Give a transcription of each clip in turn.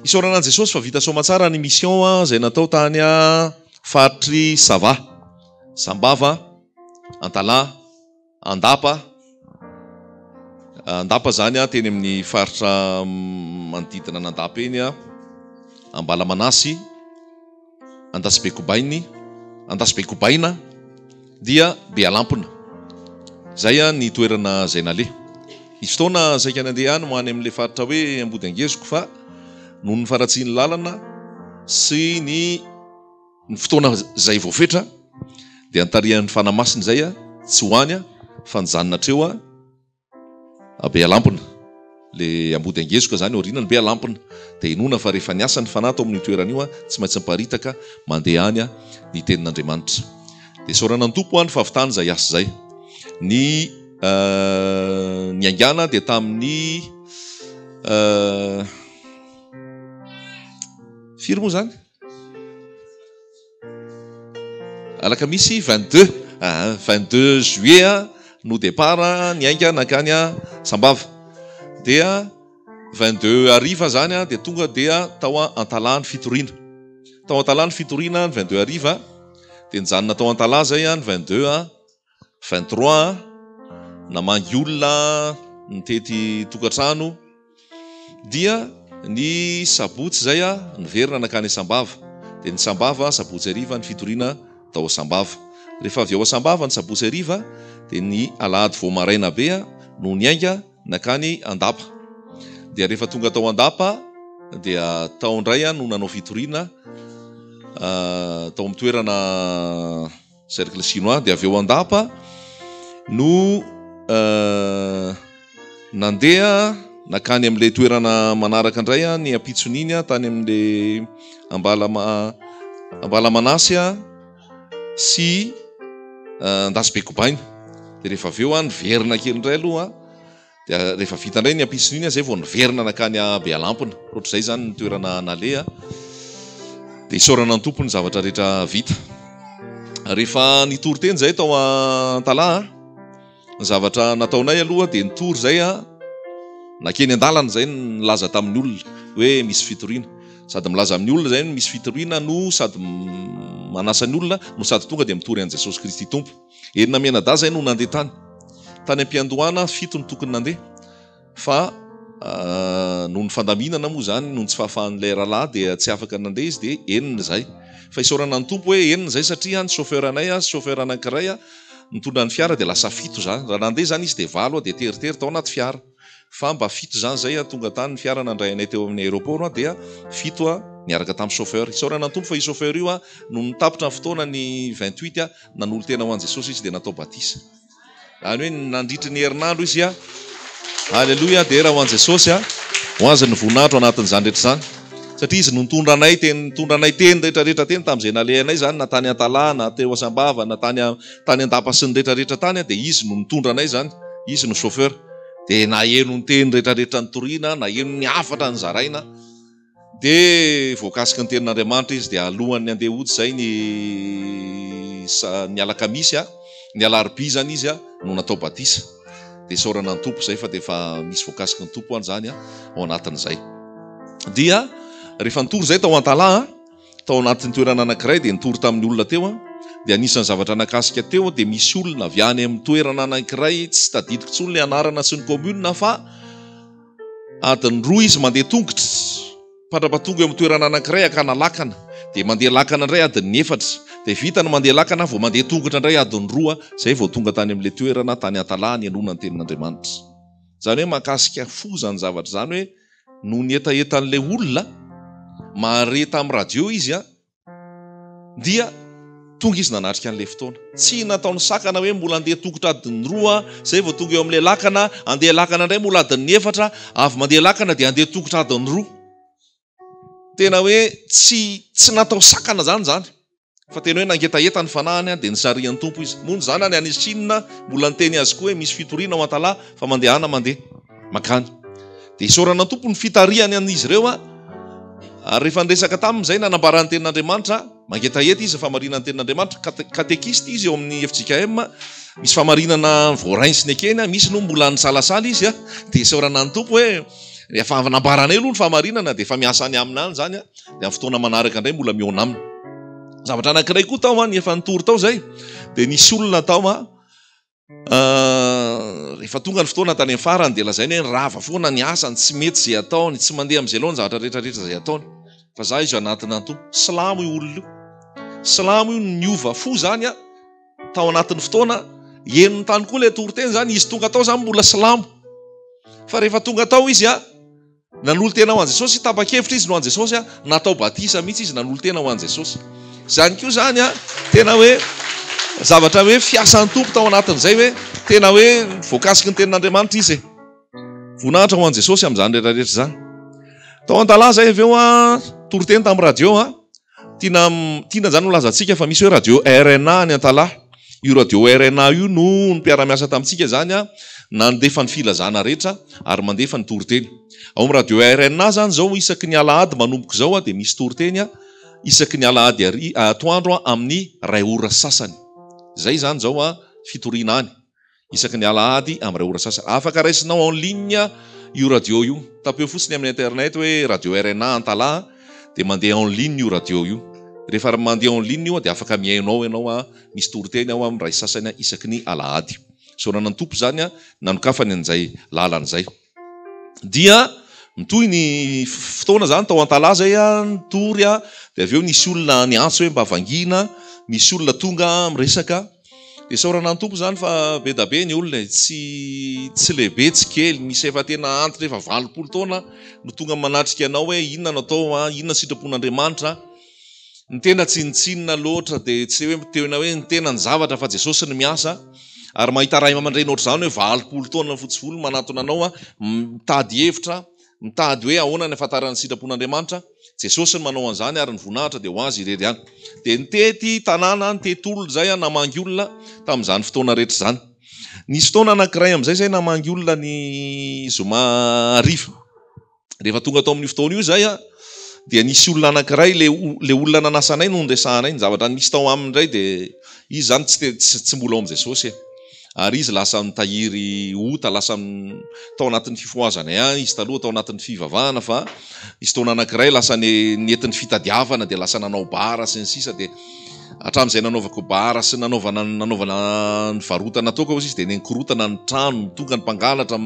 Isaoranan'i Jesosy fa vita soamantsara ny mission izay natao tany faritry Sava, Sambava, Antala, Andapa. Andapa zany teny amin'ny faritra manodidina an'Andapa eny Ambalamanasy, Andasibekobaina dia Bealampona. Zay ny toerana zay nale. Izy fotoana saika nandeha any moany amin'ilay faritra hoe Ambody Angeziko fa noho ny faratsian'ny lalana sy ny fotoana zay voafetra dia antarihan'ny fanamasiny zay tsy hoany fa nijanona treo Bealampona. Le Ambody Angeziko zany orianany Bealampona dia inona fa rehefa niasa ny fanahy tao amin'ny toerana io tsy maintsy miparitaka mandeha any ny tenin'Andriamanitra. Dia saorana ny tompo any fahavitany zay asa zay. Ny angana dia tamin'ny firy moa zany? Alakamisy 22 juillet no départ ny aingana nakany Sambava. Dia 22 ariva zany dia tonga dia tao Antalany fitoriana. Tao Antalany fitoriana ny 22 ariva dia nijanona tao Antala zay ny 22 23 namangy olona nitety tokantrano. Dia ny sabotsy zay niverina nakany Sambava. Dia ny Sambava sabotsy ariva ny fitoriana tao Sambava. Rehefa avy ao Sambava ny sabotsy ariva dia ny alahady voamaraina be no niainga nakany Andapa. Dia rehefa tonga tao Andapa dia tao indray no nanao fitoriana tao amin'ny toerana cercle chinois. Dia avy eo Andapa no nandeha nakany amin'ilay toerana manaraka indray ny Ampitsoniny tany amin'ilay Ambalamanasy sy Andasibekobaina. Dia rehefa avy eo niverina kely indray aloha dia rehefa vita indray ny Ampitsoniny zay vao niverina nakany Bealampona. Ohatr'izay zany ny toerana nale. Dia isaorana ny tompo ny zavatra rehetra vita. Rehefa nitory teny zay tao Antala, ny zavatra nataonay aloha dia nitory zay nakeny an-dalana zay nilaza tamin'ny olona hoe misy fitoriana. Sady milaza amin'ny olona zay misy fitoriana no sady manasa ny olona no sady tonga dia mitory an' Jesosy Kristy tompo. Enina menada zay no nandeha tany am-piandohana 7 no tokony nandeha fa noho ny fandaminana moa zany noho ny tsy fahafahan'ilay rahalahy dia tsy afaka nandeha izy dia enina zay. Fa isaorana ny tompo hoe enina zay satria ny chauffeur anay chauffeur anankiray nitondra ny fiara dia lasa 7 zany. Raha nandeha zany izy dia 7 dia teritery tao anaty fiara. Fa mba 7 zany zay tonga tany ny fiara nandray anay teo amin'ny aéroport dia 7 niaraka tamin'ny chauffeur. Isaorana ny tompo fa i chauffeur io no nitapitra ny fotoana ny 28 nanolo tena ho an' Jesosy izy dia natao batisa. Any hoe nandritry ny herinandro izy Alleluia. Dia raha ho an' Jesosy ho azy ny voninahitro anatin'izany rehetra zany satria izy no nitondra anay teny rehetrarehetra teny tamin'izay naleha anay zany na tany Antala na teo Sambava na tany Andapa sy ny rehetrarehetra tany dia izy no nitondra anay zany. Izy no chauffeur. Dia na eno ny teny rehetrarehetra nytoriana na eno ny afatra ny zaraina dia voakasika ny tenin'Andriamanitra izy dia alohany andeha hody zay ny alakamisy ny alarobia zany izy no natao batisa. Dia isaorana ny tompo zay fa dia efa misy voakasika ny tompo any zany ao anatin'izay. Dia rehefa nitory zay tao Antala tao anatin'ny toerana anankiray dia nitory tamin'ny olona teo dia anisan'ny zavatra nakasika teo dia misy olona avy any amin'ny toerana anankiray tsy tadidiko tsony ny anarana sy ny commune fa adiny 2 izy mandeha tongotra patrapatonga eo amin'ny toerana anankiray akana lakana dia mandeha lakana indray adiny 4 dia vita ny mandeha lakana vao mandeha tongotra indray adiny 2 zay vao tonga tany amin'ilay toerana tany Antala ny anona ny tenin'Andriamanitra. Zany hoe mahakasika fo zany zavatra zany hoe no ny etaetan'ilay olona mareta amin'ny radio izy dia tonga izy nanatrika an'ilay fotoana. Tsy nataony sakana hoe mbola andeha tongotra adiny 2 zay vao tonga eo amin'ilay lakana andeha lakana indray mbola adiny 4 avy mandeha lakana dia andeha tongotra adiny 2. Tena hoe tsy natao sakana zany fa tena hoe nangetaeta ny fanahany dia nisarian'ny tompo izy. Moa zany any anisy Chine mbola niteny azy koa hoe misy fitoriana ao Antala fa mandehana mandeha makany. Dia isaorana tompo ny fitariany an'izy ireo ary rehefa niresaka tamin'izay nanambarany tenin'Andriamanitra mangetaeta izy famarinany tenin'Andriamanitra katekista izy eo amin'ny FJKM misy famarinana voarainy sy ny akeny misy no mbola nisalasala izy dia isaorana ny tompo hoe Rehefa nambaranay aloha ny fahamarinana dia efa miasa any aminany zany a, dia amin'ny fotoana manaraka indray mbola mihaona aminy. Zavatra anankiray koa tao ny efa nitory tao zay, dia nisy olona tao rehefa tonga ny fotoana tany amin'ny farany dia lazainy hoe rava foana ny asany, tsy mety zay ataony, tsy mandeha amin'izay loha ny zavatra rehetrarehetra zay ataony. Fa za izy anatina anto silamo io olona io, silamo io niova fo zany a tao anatin'ny fotoana enony tany koa le toriteny zany, izy tonga tao zany mbola silamo. Fa rehefa tonga tao izy a nanolo tena ho an Jesosy, tapa-kevitra izy no an Jesosy a, natao batisa mihitsy izy nanolo tena ho an Jesosy. Zany koa zany a tena hoe zavatra hoe fiasan'ny tompo tao anatin'izay hoe tena hoe voakasiky ny tenin'Andriamanitra izy voninahitra ho an Jesosy amin'izany rehetrarehetra zany. Tao an-talà zay avy eo toriteny tamin'ny radio tiana zany ho lazantsika fa misy hoe radio RNA ny an-talà. Io radio RNA io no mpiara-miasa tamintsika zany a, nandefa ny filazana rehetra ary mandefa ny toriteny. Ao amin'ny radio RNA zany zao isaky ny alahady manomboka zao dia misy toriteny isaky ny alahady atoandro amin'ny 2 ora sasany. Zay zany zao fitoriana any isaky ny alahady amin'ny 2 ora sasany. Afaka raisinao en ligne io radio io, tapeo fotsiny amin'ny internet hoe radio RNA an-talà dia mandeha en ligne io radio io. Rehefa mandeha en ligne io dia afaka mihainao ianao misy toriteny ao amin'ny ray sasany isaky ny alahady. Saorana ny tompo zany nanokafany an'izay lalan'izay. Dia mitohy ny fotoana zany tao an-talà zay nitory dia avy eo nisy olona niantso hoe mba vangina, misy olona tonga miresaka. Dia saorana ny tompo zany fa be da be ny olona tsy lehibe tsy kely, misy efa tena antitra efa 20 taona no tonga manatrika anao hoe inona no atao, inona sitrapon'Andriamanitra. Ny tena tsinitsinina loatra dia tsy hoe tena hoe ny tena ny zavatra fa Jesosy ny miasa. Ary mahita ray aman-dreny ohatr'izany hoe 20 taona fotsifolo manatona anao mitady hevitra, mitady hoe ahoana ny ahafantarany sitrapon'Andriamanitra. Jesosy ny manao an'izany ary ny voninahitra dia ho azy irery ihany. Dia nitety tanàna, nitety olona zay namangy olona tamin'izany fotoana rehetra zany. Nisy fotoana anankiray amin'izay zay namangy olona ny zoma ariva. Rehefa tonga tao amin'ny fotoana io zay dia nisy olona anankiray le olona nanasanay no nresahanay, ny zavatra nisy tao aminy indray dia izy zany tsy mbola ao amin'ny Jesosy ary izy lasa mitahiry ota, lasa tao anatin'ny fifoazana izy taloha tao anatin'ny fivavahana, fa izy taona anankiray lasa nentin'ny fitadiavana dia lasa nanao bara sy ny sisa. Dia hatramin'izay nanaovako bara sy nanaovana ny varotana ataoko izy dia nenkorotana ny trano, tonga ny mpangalatra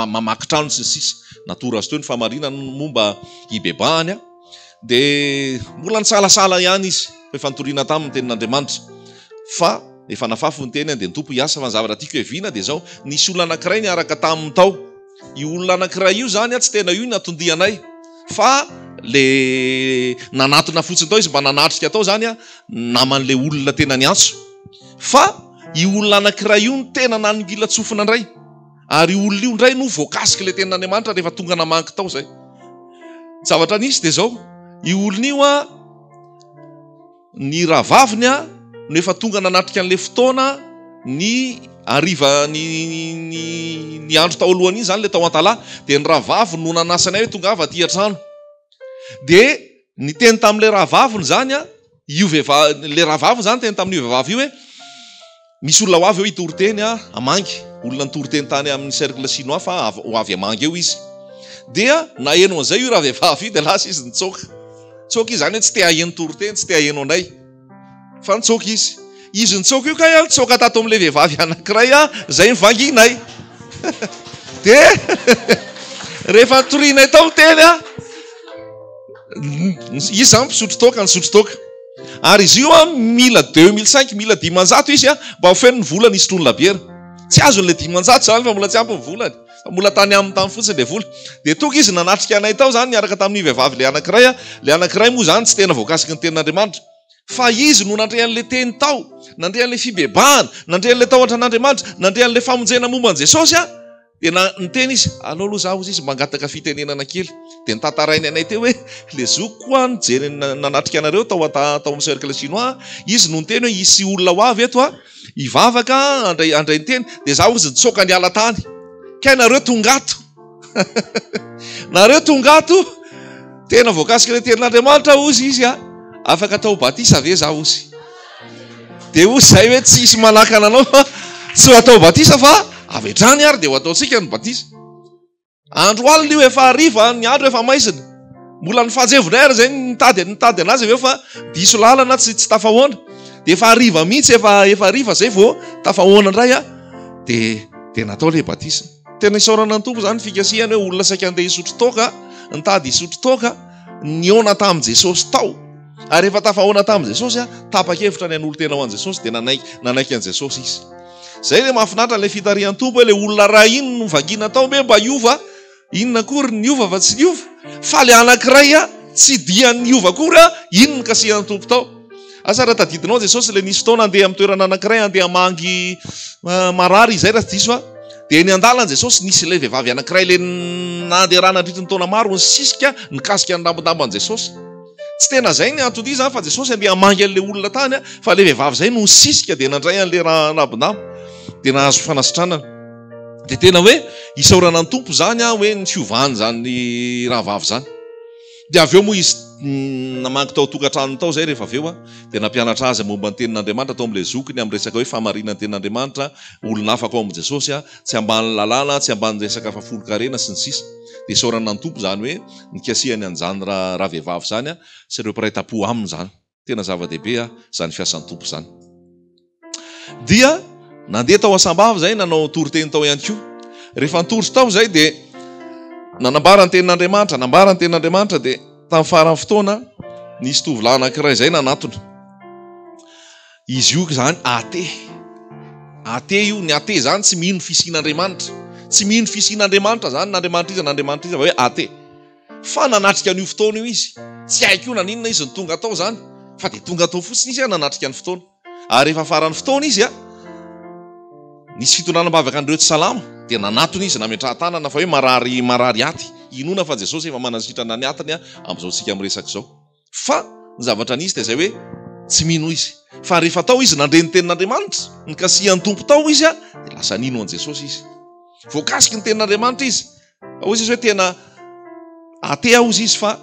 mamaky trano sy ny sisa. Natory azy teo ny fahamarinana momba ibebahany dia mbola nisalasala ihany izy efa nitoriana tamin'ny tenin'Andriamanitra. Fa efa nafafy ny teny dia ny tompo hiasa fa ny zavatra tiako heviana dia zao nisy olona anankiray niaraka taminy tao. Io olona anankiray io zany tsy tena io natondianay fa le nanatona fotsiny tao izy mba nanatrika tao zany naman'le olona tena niantso. Fa io olona anankiray io ny tena naningila tsofina indray ary olona io indray no voakasiky le tenin'Andriamanitra rehefa tonga namanky tao zay. Zavatra nisy dia zao io olona io ny rahavaviny no efa tonga nanatrika an'le fotoana ny ariva ny andro tao alohan'iny zany le tao an-talà, dia ny rahavaviny no nanasanay hoe tonga avy aty an-trano. Dia ny teny tamin'le rahavaviny zany le rahavaviny zany teny tamin'io vehivavy io hoe misy olona ho avy eo hitoriteny amangy, olona nitoriteny tany amin'ny cercle chinois fa ho avy amangy eo izy. Dia naheno an'izay io raha vehivavy io dia lasa izy nitsoka izy zany hoe tsy te haheno toriteny, tsy te haheno anay fa nitsoka izy nitsoka io ka nitsoka tato amin'le vehivavy anankiray zay mivanginay. Dia rehefa nitorianay tao teny izy zany mpisotro toaka ary izy io mila 2005 mila 500 izy mba ho feno ny volany isotrony labiera. Tsy azon'le 500 zany fa mbola tsy ampy ny volany, fa mbola tany amin'ny tany fotsiny le vola. Dia tonga izy nanatrika anay tao zany niaraka tamin'ny vehivavy le anankiray moa zany tsy tena voakasiky ny tenin'Andriamanitra fa izy no nandre an'le teny tao, nandre an'le fibebahana, nandre an'le tao antran'Andriamanitra, nandre an'le famonjena momba an Jesosy dia niteny izy aleo aloha zaho izy mangataka fitenenana kely. Dia nitantarainy anay teo hoe le zoko koa nijery nanatrika anareo tao amin'ny cercle chinois, izy no niteny hoe isy olona ho avy eto hivavaka andray niteny dia zaho izy nitsoka ny ala tany ka nareo tongato nareo tongato tena voakasiky le tenin'Andriamanitra ozy izy afaka atao batisa ve zaho ozy. Dia ozy zay hoe tsy isy manakana anao fa tsy ho atao batisa fa avy hatrany ary dia ho ataontsika ny batisa. andro alina io efa hariva ny andro efa maizina mbola ny fanjevonay ary zay nitady anazy aveo fa diso lalana tsy tafahoana de efa hariva mihitsy efa hariva zay vao tafahoana indray de natao le batisa tena isaorana ny tompo zany fikasihany hoe olona saika andeha hisotro toaka nitady hisotro toaka niona tamin'i Jesosy tao ary efa tafahoana tamin'i Jesosy tapa-kevitra ny an'olo tena ho an' Jesosy de nanaiky an' Jesosy izy. Zay le mahafinaritra le fitarihan'ny tompo hoe le olona raha iny no vakiana tao hoe mba hiova inona kory ny hiova fa tsy hiova fa le anankiray tsy dian'ny hiova kory iny ny kasihan'ny tompo tao. Asa raha tadidinao Jesosy le nisy fotoana andeha amin'ny toerana anankiray andeha mangy marary izay raha tsy diso de ny andalana Jesosy nisy le vehivavy anankiray le nandeharana andritra ny taona maro ny sisika nikasika ny lambondamban Jesosy. Tsy tena zay ny antony zany fa Jesosy andeha mangy an'le olona tany fa le vehivavy zay no sisika de nandray an'le raha lambondamba de nahazo fanasitranana. De tena hoe isaorana ny tompo zany hoe ny fiovany zany raha vavy zany. De aveo moa izy namangy tao tokantrano tao zay rehefa aveo de nampianatra azy momba ny tenin'Andriamanitra tao amin'le zokiny amin'ny resaka hoe famarinana ny tenin'Andriamanitra olona afaka ao amin'i Jesosy tsy ambany lalàna tsy ambany resaka fafolo-karena sy ny sisa. De isaorana ny tompo zany hoe nikasihany an'izany raha vehivavy zany sy ireo mpiray tam-po aminy zany. Tena zava-dehibe zany fiasan'ny tompo zany. Dia nandeha tao Asambavy zay nanao toriteny tao ihany koa. Rehefa nitorotsy tao zay de nanambara ny tenin'Andriamanitra de tamin'ny farany fotoana nisy tovolahy anankiray zay nanatona. Izy io zany ate io ny ate zany tsy mino fisian'Andriamanitra. Tsy mino fisian'Andriamanitra zany n'Andriamanitra izy hoe ate. Fa nanatrika an'io fotoana io izy. Tsy haiko io naninona izy ny tonga tao zany fa de tonga tao fotsiny izy nanatrika ny fotoana. Ary rehefa farany fotoana izy nisy fitonanam-bavaka andreo tsy salama de nanatona izy nametraha-tanana fa hoe marary aty. Inona fa Jesosy efa manasitrana ny atiny amin'izao tsika miresaka zao. Fa ny zavatra nisy de zay hoe tsy mino izy. Fa rehefa tao izy nandre ny tenin'Andriamanitra, nikasihan'ny tompo tao izy de lasa nino an' Jesosy izy. Voakasiky ny tenin'Andriamanitra izy. Ozy izy hoe tena ate izy fa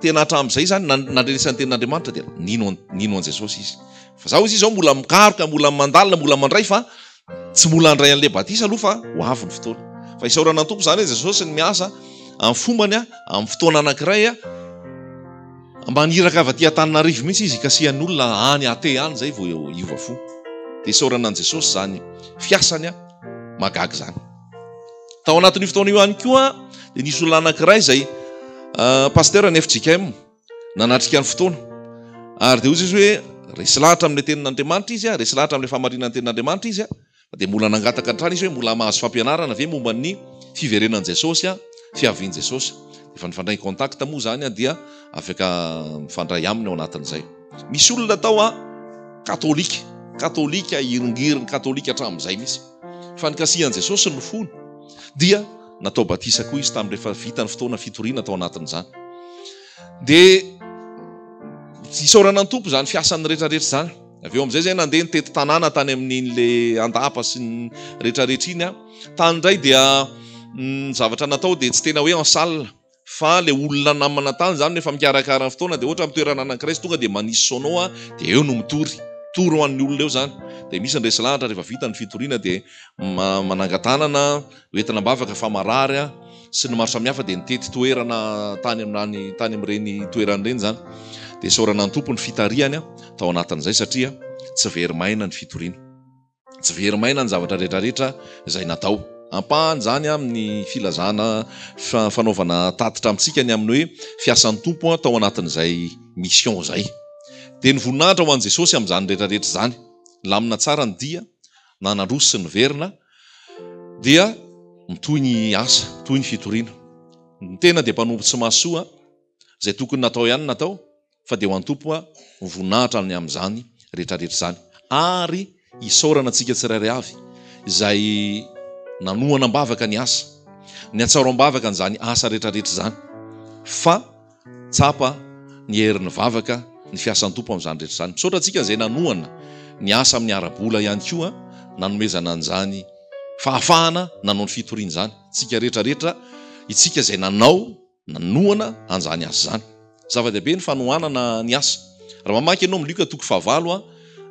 tena hatramin'izay zany nandrenesan'ny tenin'Andriamanitra de nino an' Jesosy izy. Fa zao izy zao mbola mikaroka, mbola mandalina, mbola mandray fa tsy mbola andray an'le batisa aloha fa ho avy ny fotoana. Fa isaorana ny tompo zany hoe Jesosy ny miasa amin'ny fombany amin'ny fotoana anankiray maniraka avy aty Antananarivo mihitsy izy kasihan'ny olona any ate any zay vao iova fo. De isaorana an' Jesosy zany fiasany magagy zany. Tao anatin'io fotoana io ihany koa de nisy olona anankiray zay pasteur ny FJKM nanatrika ny fotoana. Ary de ozy izy hoe resy lahatra amin'ny tenin'Andriamanitra izy resy lahatra amin'ny famarinana ny tenin'Andriamanitra izy de mbola nangataka trano izy hoe mbola mahazo fampianarana ve momba ny fiverenan'i Jesosy fiavian'i Jesosy. Efa nifandray contact moa zany dia afaka mifandray aminy ao anatin'izay. Misy olona tao katolika iringiriny katolika hatramin'izay mihitsy. Fa nikasihan'i Jesosy no fony dia natao batisa koa izy tamin'ny rehefa vita ny fotoana fitoriana tao anatin'izany. De isaorana ny tompo zany fiasan'ny rehetrarehetra zany. Aveo amin'izay zay nandeha nitety tanàna tany amin'le andapa sy ny rehetrarehetra iny tany indray dia ny zavatra natao de tsy tena hoe en salle fa le olona namana tany zany efa mikarakara ny fotoana de ohatra amin'ny toerana anankiray tonga de manisy sono de eo no mitory ho an'ny olona eo zany. De misy ndresy lahatra rehefa vita ny fitoriana de manangatanana hoentina mbavaka fa marary sy ny maro samihafa de nitety toerana tany amin'ireny toeran'ireny zany. De isaorana ny tompo ny fitarihany tao anatin'izay satria tsy verimaina ny fitoriana. Tsy verimaina ny zavatra rehetrarehetra izay natao. Ampahany zany amin'ny filazana fanaovana tatitra amintsika ny amin'ny hoe fiasan'ny tompo tao anatin'izay mission zay. De ny voninahitra ho an'i Jesosy amin'izany rehetrarehetra zany. Lamina tsara ny dia, nanandroso sy ny verina dia mitohy ny asa, toy ny fitoriana. Ny tena de mpanompo tsy mahasoa zay tokony natao ihany natao fa de ho an'ny tompo voninahitra ny amin'izany rehetrarehetra zany. Ary isaorana antsika tsirairay avy izay nanoana mbavaka ny asa, ny atsaroam-bavaka n'izany asa rehetrarehetra zany. Fa tsapa ny herin'ny vavaka ny fiasan'ny tompo amin'izany rehetra zany. Misaotra antsika izay nanoana ny asa amin'ny ara-bola ihany koa nanomezana an'izany fahafahana nanao ny fitoriana zany. Tsika rehetrarehetra itsika izay nanoana an'izany asa zany. Zava-dehibe ny fanohanana ny asa. Raha mamaky ianao amin'ny Luka 4:9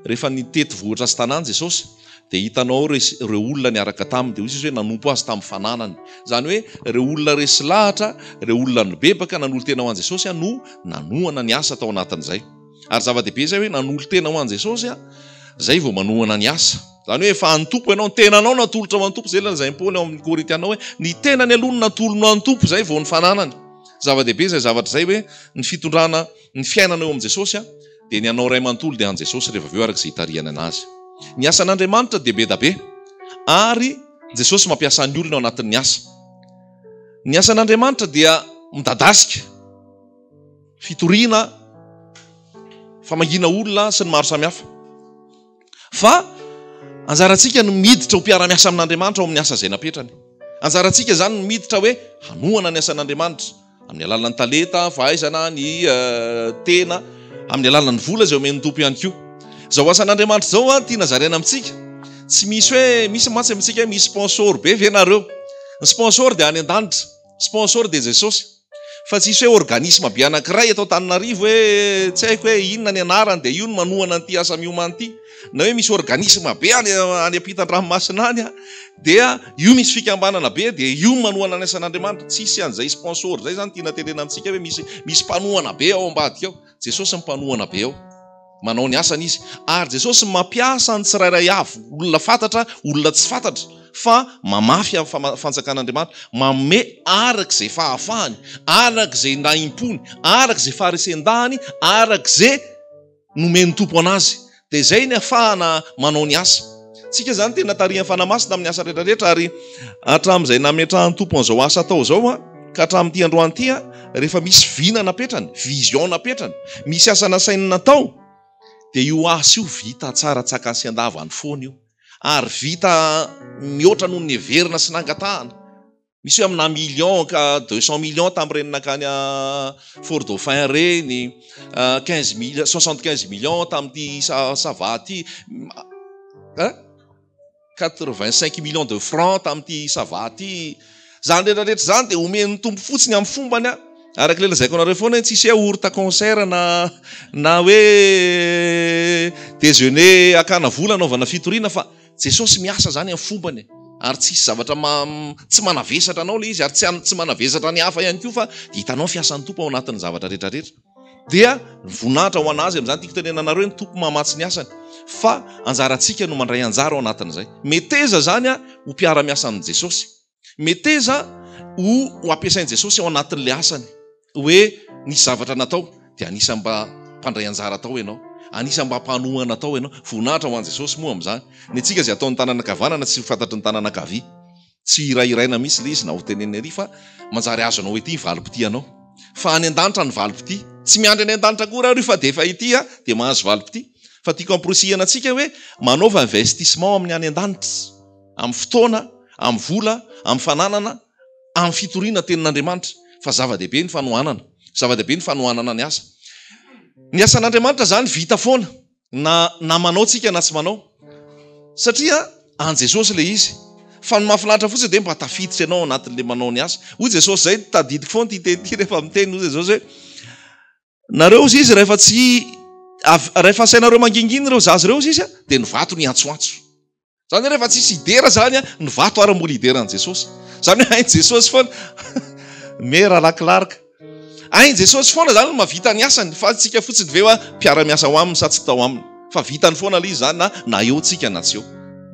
rehefa nitety vohitra sy tanàna Jesosy dia hitanao ireo olona niaraka taminy dia izy hoe nanompo azy tamin'ny fananany. Zany hoe ireo olona resy lahatra, ireo olona nobebaka nanolo tena ho an' Jesosy no nanohana ny asa tao anatin'izay. Ary zava-dehibe zay hoe nanolo tena ho an' Jesosy zay vao manohana ny asa. Zany hoe efa antompo ianao, ny tenanao natolotra ho antompo. Zay zay Paoly ao amin'ny Korintianao hoe ny tenany aloha no natolona ho antompo, zay vao ny fananany. Zava-dehibe zay zavatra zay hoe ny fitondrana ny fiainana eo am' Jesosy dia ny anao ray manontolo dia an' Jesosy rehefa aveo araka izay hitariana anazy. Ny asan'Andriamanitra dia be da be, ary Jesosy mampiasa ny olona ao anatin'ny asa. Ny asan'Andriamanitra dia midadasika fitoriana, famangina olona sy ny maro samihafa. Fa anjarantsika no miditra ho mpiara-miasa amin'Andriamanitra ao amin'ny asa izay napetrany. Anjarantsika zany no miditra hoe hanohana ny asan'Andriamanitra amin'ny alalan'ny talenta, fahaizana, ny tena, amin'ny alalan'ny vola izay omen'ny tompo ihany koa. Zao asan'Andriamanitra zao tia nazaraina amintsika. Tsy misy hoe misy matsy amintsika misy sponsor be ve nareo. Ny sponsor dia any an-danitra, sponsor dia Jesosy. Fa tsy misy hoe organisme be anankiray atao Antananarivo hoe tsy haiko hoe inona ny anarany dia io no manohana an'ity asa miomana ity. Na hoe misy organisme be any ampitan-dranomasina any dia io misy fikambanana be dia io manohana ny asan'Andriamanitra. Tsisy an'izay sponsor zay zany tiana tenena amintsika hoe misy mpanohana be ao ambadika ao. Jesosy mpanohana be ao, manao ny asany izy. Ary Jesosy mampiasa ny tsirairay avy, olona fantatra, olona tsy fantatra, fa mamafy fanjakan'Andriamanitra, manome arak'izay fahafahany, arak'izay ndaimpony, arak'izay faharesendahany, arak'izay nomeny tompo anazy. Dia zay ny ahafahana manao ny asa. Tsika zany tena tarihan'ny fanamasina amin'ny asa rehetrarehetra, ary hatramin'izay nametrahan'ny tompo an'izao asa atao zao ka hatramin'ity androany ity rehefa misy vina napetrany, vision napetrany, misy asa nasainy natao, dia io asa io vita tsara tsakasy andavany foana io, ary vita mihoatra noho ny heverina sy nangatahana. Misy hoe amina million ka 200 millions tamin'ireny nakany Fort Dauphin reny, 75 millions tamin'ity Sava ty, 85 millions de francs tamin'ity Sava ty. Zany rehetrarehetra zany dia omen'ny tompo fotsiny amin'ny fombany araka le lazaiko anareo foana tsisy hoe orta concert na hoe déjeuner akana vola anaovana fitoriana, fa Jesosy miasa zany amin'ny fombany. Ary tsisy zavatra tsy manavesatra anao le izy, ary tsy manavesatra ny hafa ihany koa, fa dia hitanao fiasan'ny tompo ao anatin'ny zavatra rehetrarehetra. Dia voninahitra ho anazy amin'izany tiako tenena anareo ny tompo mamatsy ny asany, fa anjarantsika no mandray anjara ao anatin'izay. Meteza zany ho mpiara-miasa amin'i Jesosy, meteza ho ampiasain'i Jesosy ao anatin'le asany, hoe nisy zavatra natao dia anisa mba mpandray anjara atao ianao, anisa mba mpanohana atao ianao. Voninahitra ho an'i Jesosy moa amin'izany. Ny antsika izay ataon'ny tanàna kavanana tsy fantatry ny tanàna kavia, tsy irairaina mihitsy le izy na ho teneniny ary, fa manjary azonao hoe ity valopity anao, fa any an-danitra ny valopity. Tsy miandry any an-danitra koa raha fa defa ity dia mahazo valopity. Fa tiako amporosihana antsika hoe manaova investissement amin'ny any an-danitra, amin'ny fotoana, amin'ny vola, amin'ny fananana, amin'ny fitoriana tenin'Andriamanitra. Fa zava-dehibe ny fanohanana, zava-dehibe ny fanohanana ny asa. Ny asan'Andriamanitra zany vita foana na manao tsika na tsy manao, satria an Jesosy le izy. Fa ny mahafinaritra fotsiny dia mba tafiditra ianao anatin'le manao ny asa. Hoy Jesosy zay tadidiko foana ty teny ty rehefa miteny hoy Jesosy hoe nareo izy izy rehefa asainareo manginginy ireo zazy ireo izy dia ny vato ny antsoantso. Zany rehefa tsisy idera zany ny vato ary mbola ideran'i Jesosy. Zany hoe hain Jesosy foana mera lakilarika. Hain Jesosy foana zany no mavita ny asany, fa tsika fotsiny ve mpiara-miasa ho aminy sa tsy tao aminy, fa vitany foana le izy zany na eo tsika na tsy eo.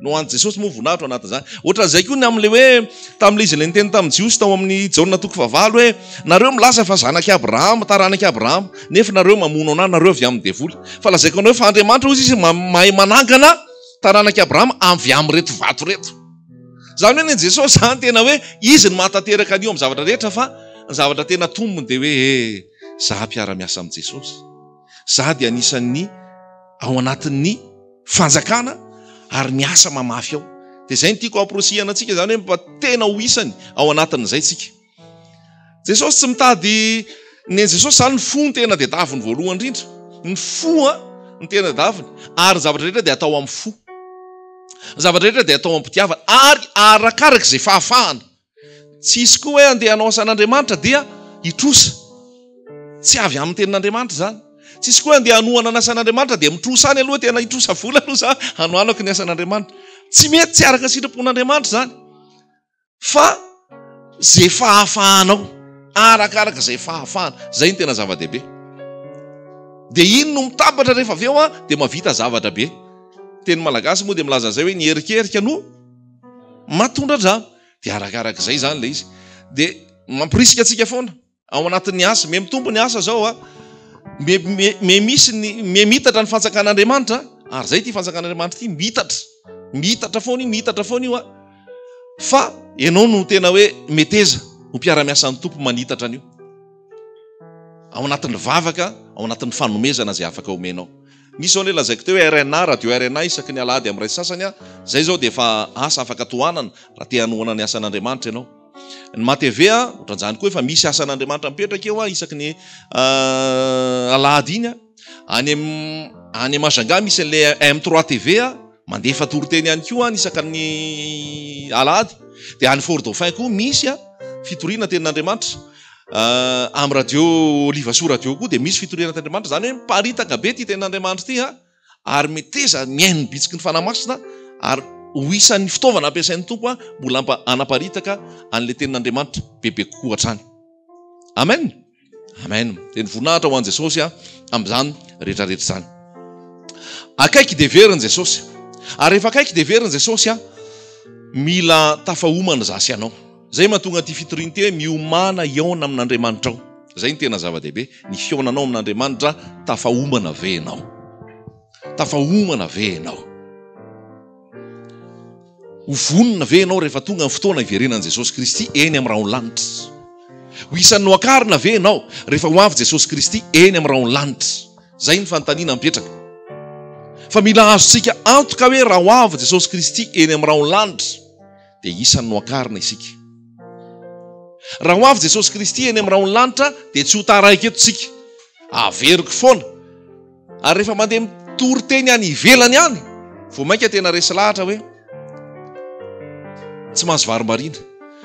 No an Jesosy moa voninahitra anatin'izany. Ohatran'izay koa ny amin'le hoe tamin'le izy le niteny tamin'ny Jiosy tao amin'ny Jaona 9 hoe nareo milaza fa zanaky Abrahama, taranaky Abrahama, nefa nareo mamono anahy, nareo avy amin'ny devoly. Fa lazaiko anareo fa Andriamanitra hozy izy mahay manangana taranaky Abrahama avy amin'ny reto vato reto. Zany hoe ny Jesosy zany tena hoe izy ny mahatateraka an'io amin'ny zavatra rehetra, fa ny zavatra tena tombony dia hoe za mpiara-miasa amin'i Jesosy, za dia anisan'ny ao anatin'ny fanjakana ary miasa mamafy ao. Dia zay ny tiako amporosihana antsika zany hoe mba tena ho isany ao anatin'izay tsika. Jesosy tsy mitady ny Jesosy zany ny fo ny tena dia daviny voalohany indrindra, ny fo ny tena daviny, ary zavatra rehetra dia atao amin'ny fo, zavatra rehetra dia atao amin'ny mpitiavana, ary arakarak'izay fahafahana. Tsisy koa hoe andeha hanao asan'Andriamanitra dia hitrosa, tsy avy amin'ny tenin'Andriamanitra zany. Tsisy koa andeha hanohana ny asan'Andriamanitra dia mitrosa any aloha tena hitrosa vola aloha za hanohanako ny asan'Andriamanitra. Tsy mety tsy araka sitrapon'Andriamanitra zany. Fa zay fahafahanao, arakaraka zay fahafahana, zay ny tena zava-dehibe. Dia iny no mitambatra rehefa avy eo dia mahavita zavatra be. Teny malagasy moa dia milaza zay hoe ny erikerika no mahatondradrano. Dia arakaraka zay zany le izy. Dia mampirisika antsika foana ao anatin'ny asa, me mitombo ny asa zao me misy me mitatra ny fanjakan'Andriamanitra, ary zay ty fanjakan'Andriamanitra ty mitatra foana io fa ianao no tena hoe meteza ho mpiara-miasan'ny tompo manitatra an'io ao anatin'ny vavaka, ao anatin'ny fanomezana zay afaka omenao. Misy zao le lazaiko teo hoe RNA, radio RNA isaky ny alahady amin'ny ray sasany zay zao dia efa asa afaka tohanana raha te hanohana ny asan'Andriamanitra ianao. Ny MATV ohatran'izany koa efa misy asan'Andriamanitra mipetraka eo isaky ny alahady iny. Any Majunga misy le M3 TV mandefa toriteny ihany koa isaky ny alahady. Dia any Fort-Dauphin koa misy fitoriana tenin'Andriamanitra. Amin'ny radio Oliva Soa radio koa dia misy fitoriana tenin'Andriamanitra, zany hoe miparitaka be ty tenin'Andriamanitra ty ary meteza miaino bitsiky ny fanamasina ary ho isan'ny fitaovana ampiasain'ny tompo mbola anaparitaka an'le tenin'Andriamanitra bebe kokoa hatrany. Amen. Amen. Dia ny voninahitra ho an'i Jesosy amin'izany rehetrarehetra zany. Akaiky dia veriny Jesosy. Ary rehefa akaiky dia veriny Jesosy mila tafahomana zasy ianao. Zay mahatonga ty fitoriany ty hoe miomana iona amin'Andriamanitra ao. Zay ny tena zava-dehibe, ny fionanao amin'Andriamanitra tafahomana ve ianao. Tafahomana ve ianao. Ho vonona ve ianao rehefa tonga ny fotoana iverenan'i Jesosy Kristy eny amin'ny rahaolanitra. Ho isan'ny noakarina ve ianao rehefa ho avy Jesosy Kristy eny amin'ny rahaolanitra. Zay ny fanontaniana mipetraka. Fa mila azontsika antoka hoe raha ho avy Jesosy Kristy eny amin'ny rahaolanitra dia isan'ny noakarina isika. Raha ho avy Jesosy Kristy eny amin'ny rahaolanitra dia tsy ho taraiky eto tsika. Averiko foana. Ary rehefa mandeha mitory teny any ivelany any, vao mainka tena resy lahatra hoe tsy mahazo varimarina.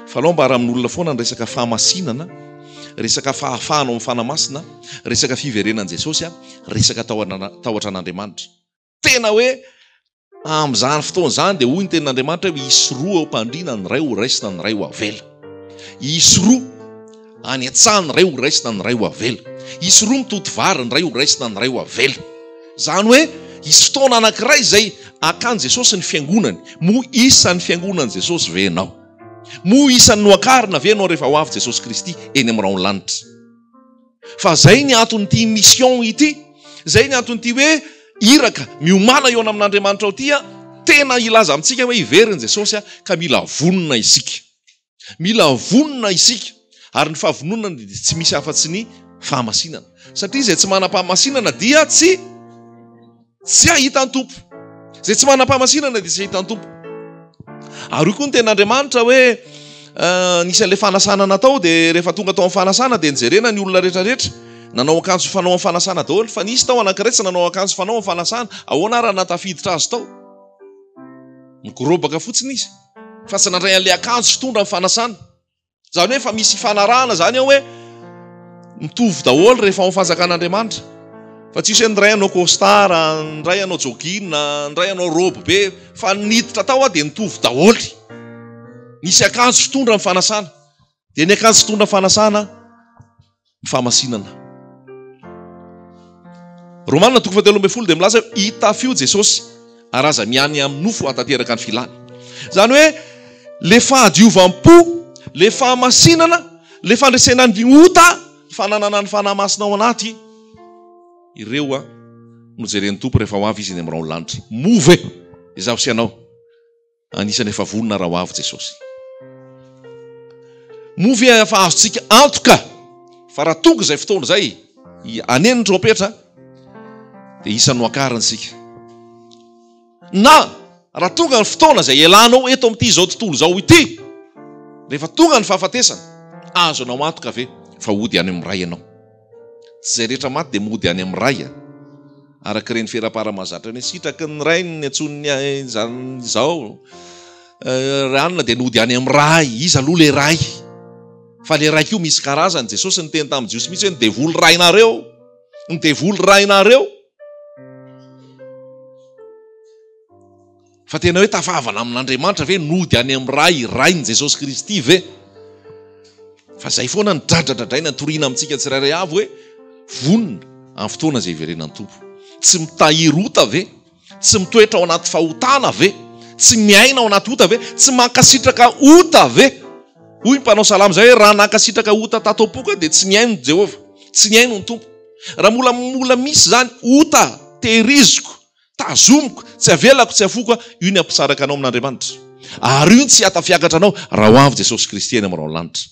Fa alao mba aramin'olona foana ny resaka fahamasinana, resaka fahafahana amin'ny fanamasina, resaka fiverenan'i Jesosy, resaka tahotra an'Andriamanitra. Tena hoe amin'izany fotoana zany dia hoy ny tenin'Andriamanitra hoe isy roa ao mpandriana, ny ray ho raisina, ny ray ho avela. Isy roa any an-tsaha, ny ray ho raisina, ny ray ho avela. Isy roa mitoto vary, ny ray ho raisina, ny ray ho avela. Zany hoe isy fotoana anankiray izay akany Jesosy ny fiangonany. Mo isan'ny fiangonan'i Jesosy ve ianao? Mo isan'ny noakarina ve ianao rehefa ho avy Jesosy Kristy eny amin'ny rahaolanitra? Fa zay ny anton'ity mission ity, zay ny anton'ity hoe iraka miomana eo amin'Andriamanitra ao ty tena ilaza amintsika hoe iveriny Jesosy ka mila vonona isika. Mila vonona isika. Ary ny fahavononana dia tsy misy afa-tsy ny fahamasinana. Satria izay tsy manam-pahamasinana dia tsy ahita ny tompo. Izay tsy manam-pahamasinana dia tsy ahita ny tompo. Ary koa ny tenin'Andriamanitra hoe nisy an'ilay fanasana natao dia rehefa tonga tao amin'ny fanasana dia nijerena ny olona rehetrarehetra nanao akanjo fanao amin'ny fanasana daholo. Fa nisy tao anankiray tsy nanao akanjo fanao amin'ny fanasana. Ahoana raha natafiditra azy tao? Mikorobaka fotsiny izy. Fa tsy nandray an'ilay akanjo fitondra amin'ny fanasana. Zany hoe fa misy fanarahana zany ao hoe mitovy daholo rehefa ao fanjakan'Andriamanitra. Fa tsy hoe ndray anao costard, ndray anao jogging, ndray anao robe be, fa niditra tao dia nitovy daholo. Nisy akanjo fitondra amin'ny fanasana. Dia ny akanjo fitondra amin'ny fanasana ny fahamasinana. Romanina 7:12 dia milaza hitafio Jesosy ary aza miany amin'ny nofo hatateraka ny filany. Zany hoe le fahadiovam-po, le fahamasinana, le fandresena ny ota, fananana ny fanamasina ao anaty, ireo no jeren'ny tompo rehefa ho avy izy eny amin'ny rahaolanitra. Move izaho sy ianao anisan'ny efa vonona raha ho avy Jesosy. Move efa azontsika antoka fa raha tonga izay fotoana izay aneny ny trompetra dia isan'ny noakarina isika. Na raha tonga ny fotoana izay elanao eto amin'ity izao tontolo izao ity, rehefa tonga ny fahafatesana, azonao antoka ve fa hody any amin'ny ray ianao. Tsy izay rehetra maty dia mody any amin'ny ray. Araka ireny fera-para-mahazatra ny sitraky ny ray ny antson'ny izao ranona dia nody any amin'ny ray. Izy aloha le ray. Fa le ray io misy karazany. Jesosy ny teny tamin'ny Jiosy mihitsy hoe ny devoly rainareo, ny devoly rainareo. fa tena hoe tafavana amin'Andriamanitra ve nody any amin'ny rainy Jesosy Kristy ve? Fa zay foana ny dradradradraina toriana amintsika tsirairay avy hoe vonona amin'ny fotoana izay iverenan'ny Tompo. Tsy mitahiry ota ve? Tsy mitoetra ao anaty fahotana ve? Tsy miaina ao anaty ota ve? Tsy mankasitraka ota ve? Hoy ny mpanao salamo zay hoe raha nankasitraka ota tato am-poka dia tsy miaino ny Jehovah, tsy miaino ny Tompo. Raha mola misy zany ota tehiriziko, tazomiko, tsy avelako, tsy afoko, io ny ampisaraka anao amin'Andriamanitra. Ary io tsy hatafiakatra anao raha ho avy Jesosy Kristy eny amin'irao lanitra.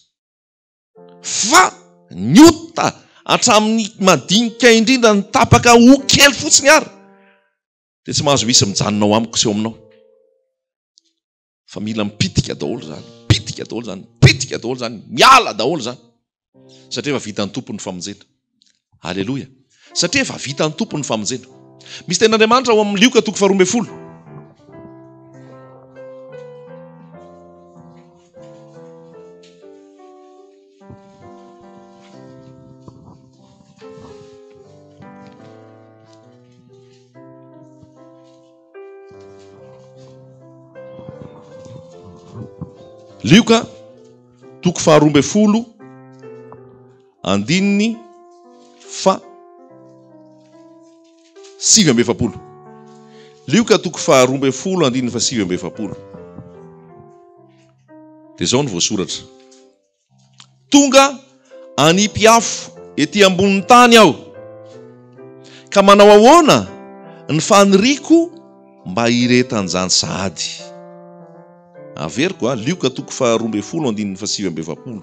Fa ny ota hatramin'ny madinika indrindra ny tapaka ho kely fotsiny ary dia tsy mahazo misy mijanonao amiko sy eo aminao. Fa mila mipitika daholo zany, pitika daholo zany, pitika daholo zany, miala daholo zany. Satria efa vita ny Tompo ny famonjena. Halleloja. Satria efa vita ny Tompo ny famonjena. Misy ten'Andriamanitra ao amin'ny Lioka 12. Lioka 12 andininy fa 7. Lioka 12 andininy fa 7. Dia zao ny voasoratra. Tonga hanipy-afo ety ambonin'ny tany aho, ka manao ahoana ny faniriko mba hiretan'izany sahady. Averiko Lioka 12 andininy fa 7.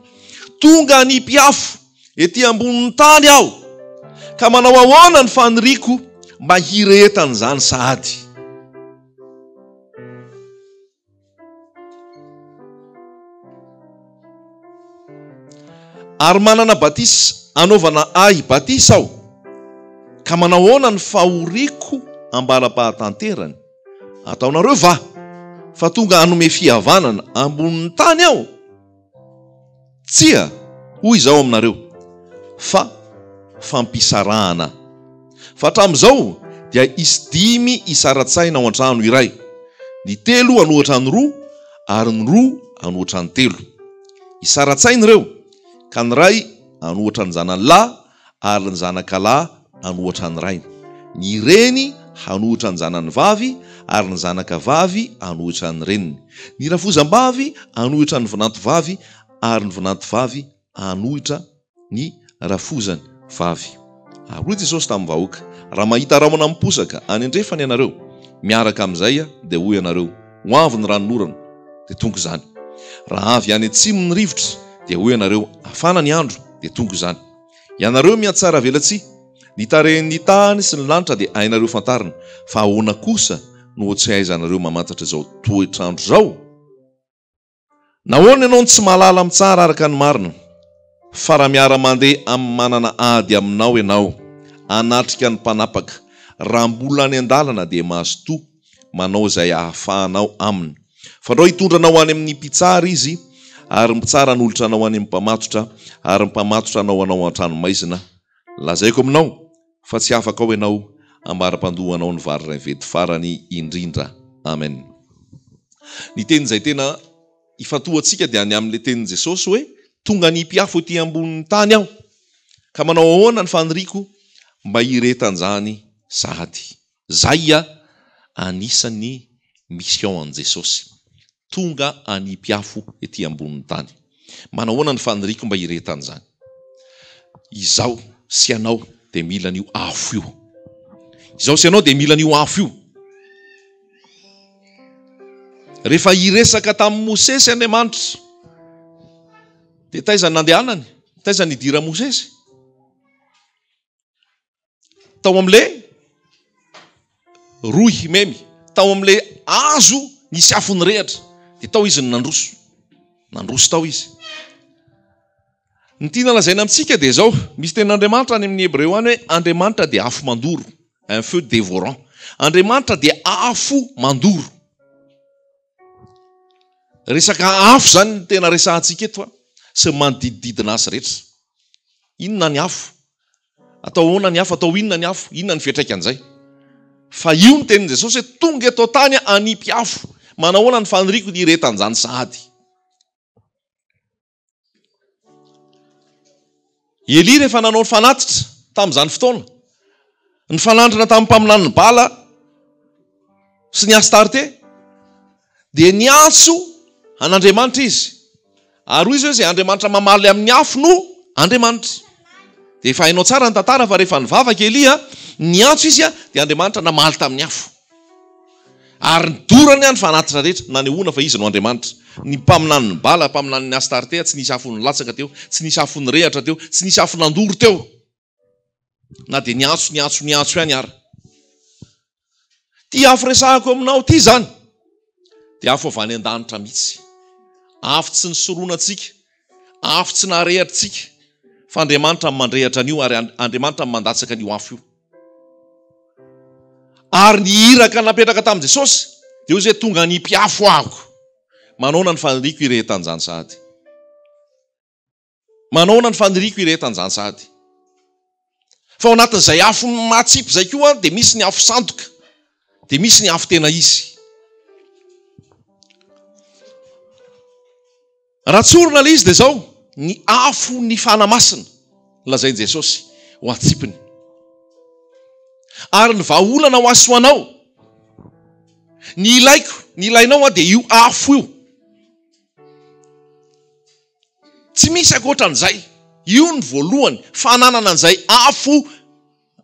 Tonga hanipy-afo ety ambonin'ny tany aho, ka manao ahoana ny faniriko mba hiretan'izany sahady. Ary manana batisa anaovana ahy batisa aho, ka manao ahoana ny fahoriako ambara-pahatanterany. Ataonareo va fa tonga hanome fihavanana ambonin'ny tany aho? Tsia, hoy izao aminareo, fa fampisarahana. Fa hatramin'izao dia isy 5 isaratsaina ao an-trano iray. Ny 3 hanohatra ny 2, ary ny 2 hanohatra ny 3. Isaratsaina ireo, ka ny ray hanohatra ny zanany lahy, ary ny zanakalahy hanohatra ny rainy. Ny reny hanohatra ny zanany vavy, ary ny zanaka vavy hanohatra ny reniny. Ny rafozam-bavy hanohatra ny vinanto vavy, ary ny vinanto vavy hanohatra ny rafozany vavy. Ary Jesosy tamin'ny vahoaka, raha mahita ramana miposaka any andrefany ianareo, miaraka amin'izay dia hoy ianareo, ho avy ny ranonorana, dia tonga izany. Raha avy any atsimon'ny rivotra, dia hoy ianareo, hafana ny andro, dia tonga izany. Ianareo miatsara velatsy, ny tarehin'ny tany sy ny lanitra dia hainareo fantarina, fa ahoana kosa no tsy haizanareo mamantatra izao toetrandro izao? Nahoana ianao ny tsy mahalala mitsara araka ny marina? Fa raha miara-mandeha amin'ny manana ady aminao ianao, anatrika ny mpanapaka, raha mbola any an-dalana dia mahazo manao izay ahafahanao aminy. Fa raha hitondranao any amin'ny mpitsara izy, ary mitsara n'olotra anao any amin'ny mpamatotra, ary mpamatotra anao an-trano maizina, lazaiko aminao fa tsy afaka ao ianao ambara-pandohanao ny vary iray vety farany indrindra. Amen. Ny tenin'izay tena ifatoantsika dia any amin'ilay tenin'i Jesosy hoe tonga hanipy-afo ety ambonin'ny tany aho, ka manao ahoana ny faniriko mba hiretan'izany sahady. Zay anisan'ny mission an Jesosy. Tonga hanipy-afo ety ambonin'ny tany. Manao ahoana ny faniriko mba hiretan'izany? Izao sy anao dia mila n'io afo io. Izao sy anao dia mila n'io afo io. Rehefa hiresaka tamin'i Mosesy Andriamanitra, dia taiza ny nandehanany? Taiza ny dira Mosesy? Tao amin'ilay roy memy, tao amin'ilay hazo nisy afo nyrehatra, dia tao izy nandroso tao izy. Ny tiana lazaina amintsika dia izao, misy tenin'Andriamanitra any amin'ny Hebreo any hoe Andriamanitra dia afo mandoro, un feu dévorant. Andriamanitra dia afo mandoro. Resaka afo zany ny tena resahantsika eto, sy manodidididina azy rehetra. Inona ny afo? Atao ahoana ny afo? Atao inona ny afo? Inona ny fiantraikan'izay? Fa io ny tenin' Jesosy hoe tonga eto tany anipy afo. Manahoana ny faniriko ny retan'izany sahady. Eli rehefa nanao ny fanatitra tamin'izany fotoana, ny fanandrina tamin'ny mpaminany bala sy ny Astarte, dia niantso an'Andriamanitra izy. Ary hoy izy hoe izay Andriamanitra mamaly amin'ny afo no Andriamanitra. Dia efa hainao tsara ny tantara fa rehefa nivavaka Elia, niantso izy dia Andriamanitra namaly tamin'ny afo. Ary nidorany ny fanatitra rehetra, nanehoana fa izy no Andriamanitra. Ny mpaminany ny bala, mpaminany ny Astarte, tsy nisy afo nilatsaka teo, tsy nisy afo nirehatra teo, tsy nisy afo nandoro teo. Na dia niantso ihany ary. Ty afo resahako aminao ty zany, dia afo avy any an-danitra mihitsy. Afo tsy nisoroana antsika, afo tsy naharehatritsika, fa Andriamanitra mandrehatra an'io ary Andriamanitra mandatsaka an'io afo io. Ary ny iraka napetraka tamin'i Jesosy dia izy hoe tonga hanipy afo ahoko. Manahoana ny faniriko irehetan'izany sahady. Manahoana ny faniriko irehetan'izany sahady. Fa ao anatin'izay afo matsipy izay koa dia misy ny afo sandoka, dia misy ny afo tena izy. Raha tsorona ilay izy dia izao, ny afo ny fanamasina lazain'i Jesosy ho atsipiny. Ary ny vahaolana ho azy ho anao, ny ilainao dia io afo io. Tsy misy ankoatran'izay. Io ny voalohany fananana an'izay afo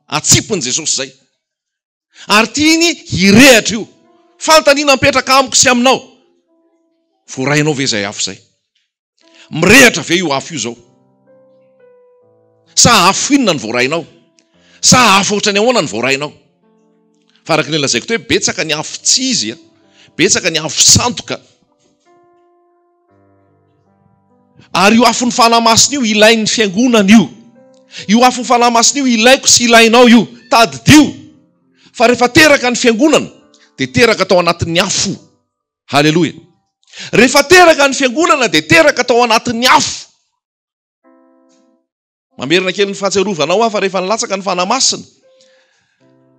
atsipin' Jesosy izay. Ary tiany hirehatra io. Fantaniana mipetraka amiko sy aminao. Voarainao ve izay afo izay? Mirehatra ve io afo io zao? Sa afo inona ny voarainao? Sa afo ohatrany ahoana ny voarainao? Farak ny lazaiko hoe betsaka ny afo tsy izy, betsaka ny afo sandoka. Ary io afo ny fanamasina io ilain'ny fiangonana io. Io afo ny fanamasina io ilaiko sy ilainao io. Tadidio. Fa rehefa teraka ny fiangonana dia teraka tao anatin'ny afo. Haleloia. Rehefa teraka ny fiangonana dia teraka tao anatin'ny afo. Mamerina kely ny fahatsiarovanao fa rehefa nilatsaka ny fanamasina,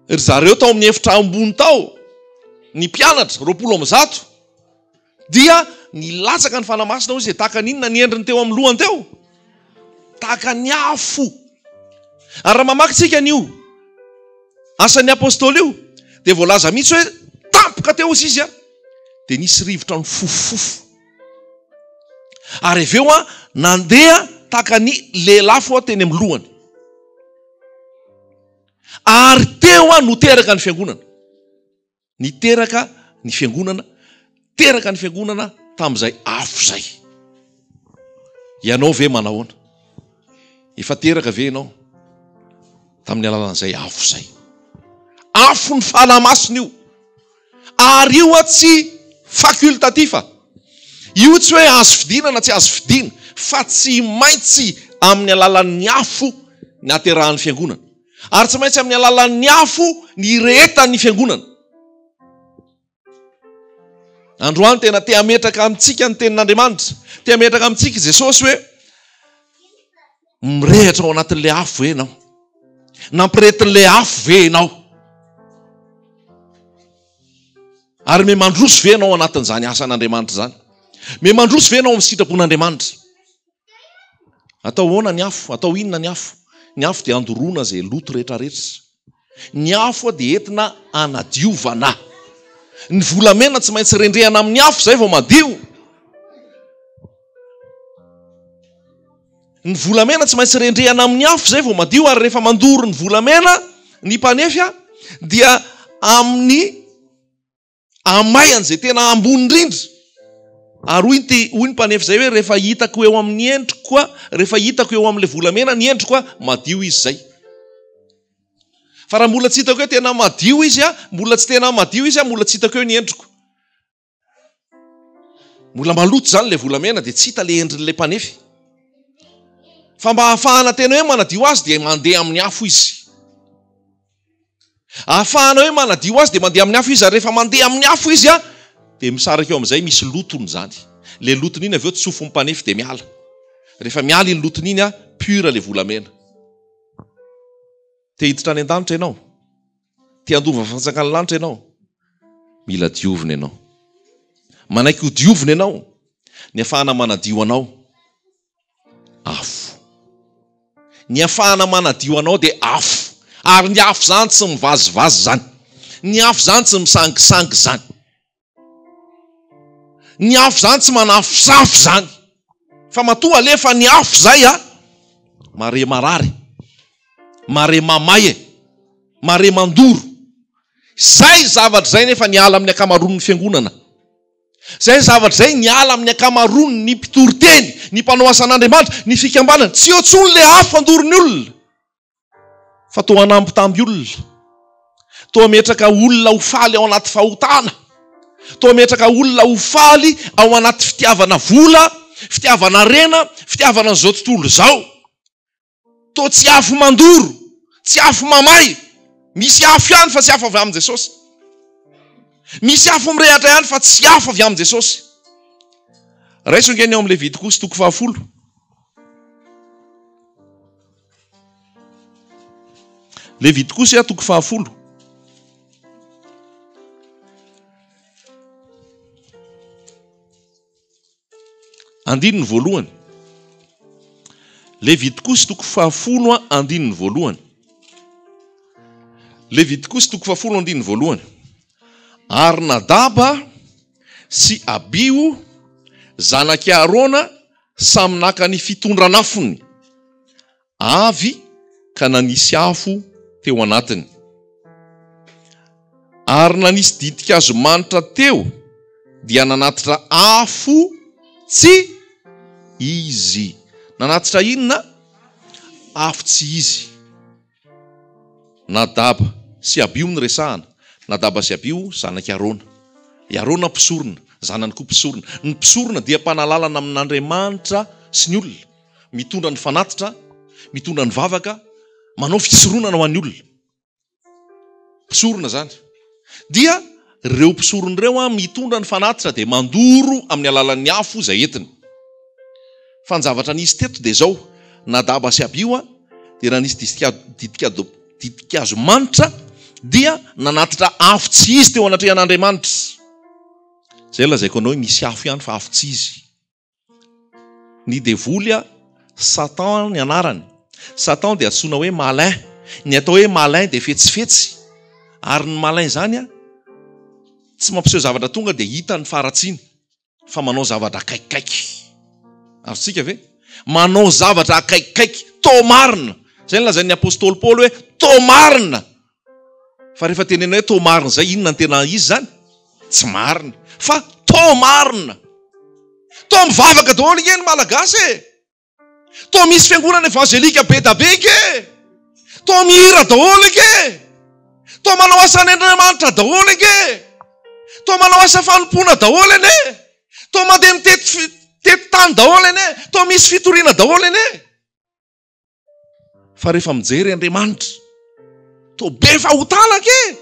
ry zareo tao amin'ny efitra ambony tao, ny mpianatra 20 dia nilatsaka ny fanamasina izy tahaka n'inona ny endriny teo amin'ny lohany teo? Tahaka ny afo. Ary raha mamakytsika an'io asan'ny apôstôly io dia voalaza mihitsy hoe tampoka teo izy dia nisy rivotra ny fofofofo. Ary avy eo nandeha tahaka ny lelafo teny amin'ny lohany. Ary teo no teraka ny fiangonana. Teraka ny fiangonana tamin'izay afo zay. Ianao ve manahoana? Efa teraka ve ianao tamin'ny alalan'izay afo zay? Afo ny fanamasina io. Ary io tsy fakultatif. Io tsy hoe azo fidina na tsy azo fidina, fa tsy maintsy amin'ny alalan'ny afo ny aterahan'ny fiangonana. Ary tsy maintsy amin'ny alalan'ny afo ny rehetan'ny fiangonana. Androany tena te hametraka amintsika ny tenin'Andriamanitra. Te hametraka amintsika Jesosy hoe mirehatra ao anatin'ilay afo ve ianao? Nampirehetin'ilay afo ve ianao? Ary me mandroso ve ianao anatin'izany asan'Andriamanitra zany? Me mandroso ve ianao amin'ny sitrapon'Andriamanitra? Atao ahoana ny afo? Atao inona ny afo? Ny afo dia andoroana izay loto rehetrarehetra. Ny afo dia entina anadiovana. Ny volamena tsy maintsy rendrehana amin'ny afo izay vao madio. Ny volamena tsy maintsy rendrehana amin'ny afo izay vao madio. Ary rehefa mandoro ny volamena ny mpanefy dia amin'ny amayany izay tena ambony indrindra. Ary hoy ny mpanefy izay hoe rehefa hitako eo amin'ny endriko, rehefa hitako eo amin'ilay volamena ny endriko madio izy zay. Fa raha mbola tsy hitako hoe tena madio izy, mbola tsy tena madio izy, mbola tsy hitako eo ny endriko. Mbola maloto zany ilay volamena dia tsy hita ilay endrin'ilay mpanefy. Fa mba ahafahana tena hoe manadio azy dia mandeha amin'ny afo izy. Ahafahana hoe manadio azy dia mandeha amin'ny afo izy. Ary rehefa mandeha amin'ny afo izy dia misaraka eo amin'izay misy lotony zany. Ilay lotony iny avy eo tsofin'ny mpanefy dia miala. Rehefa miala iny lotony iny pura ilay volamena. Te hiditra any an-danitra ianao? Tia andova fanjakana lanitra ianao. Mila diovina ianao. Manaiky ho diovina ianao. Ny ahafahana manadio anao. Afo. Ny ahafahana manadio anao dia afo. Ary ny afo zany tsy mivazivazy zany. Ny afo zany tsy misangisangy zany. Ny afo zany tsy manafosafo zany. Fa matoa alefa ny afo zay mare marary. Mare mamay. Mare mandoro. Zay zavatra zay nefa niala amin'ny akamaroan'ny fiangonana. Zay zavatra zay niala amin'ny akamaroan'ny ny mpitoroteny, ny mpanao asan'Andriamanitra, ny fikambanana. Tsy eo tsony le afo andorin'ny olona. Fa toa anampy olona. Toa metraka olona ho faly ao anaty fahotana. Toa metraka olona ho faly ao anaty fitiavana vola, fitiavana rena, fitiavana zao tontolo zao. Toa tsy afo mandoro, tsy afo mamay. Misy afo ihany fa tsy afo avy amin' Jesosy. Misy afo mirehatra ihany fa tsy afo avy amin' Jesosy. Raiso ngeny ao amin'ny Levitikosy 10. Levitikosy 10. Andininy voalohany. Levitikosy 10 andininy voalohany. Levitikosy 10 andininy voalohany. Ary Nadaba sy Abihu zanaky Arona samy naka ny fitondranafony avy ka nanisy afo teo anatiny. Ary nanisy didikazo manitra teo dia nanatitra afo tsy izy. Nanatitra inona? Afo tsy izy. Nadaba sy Abihu ny resahana. Nadaba sy Abihu zanaky Arona. Arona mpisorona, zanany koa mpisorona. Ny mpisorona dia mpanalalana amin'Andriamanitra sy ny olona. Mitondra ny fanatitra, mitondra ny vavaka, manao fisoronana ho an'ny olona. Mpisorona zany. Dia ireo mpisorona ireo mitondra ny fanatitra dia mandoro amin'ny alalan'ny afo izay entiny. Fa ny zavatra nisy teto dia zao, Nadaba sy Abihu dia nanisy didikazo manitra dia nanatitra afo tsy izy teo anatrehan'Andriamanitra. Zay lazaiko anao misy afo ihany fa afo tsy izy. Ny devoly Satan ny anarany. Satan dia antsoina hoe malin. Ny atao hoe malin dia fetsifetsy. Ary ny malin zany tsy mampiseho zavatra tonga dia hita ny faratsiny. Fa manao zavatra akaikikaiky. Azotsika ve? Manao zavatra akaikikaiky. Tao marina. Zay ny lazan'ny apôstôly Paoly hoe tao marina. Fa rehefa tenena hoe tao marina zay, inona ny tena izy zany? Tsy marina. Fa tao marina. Tao mivavaka daholo ny malagasy. Tao misy fiangonana evangelika be da be ke. Tao mihira daholo ke. Tao manao asan'Andriamanitra daholo ke. Tao manao asa fanompona daholo ene. Tao mandeha mitety tany daholo ene. Tao misy fitoriana daholo ene. Fa rehefa mijery Andriamanitra, tao be fahotana ke.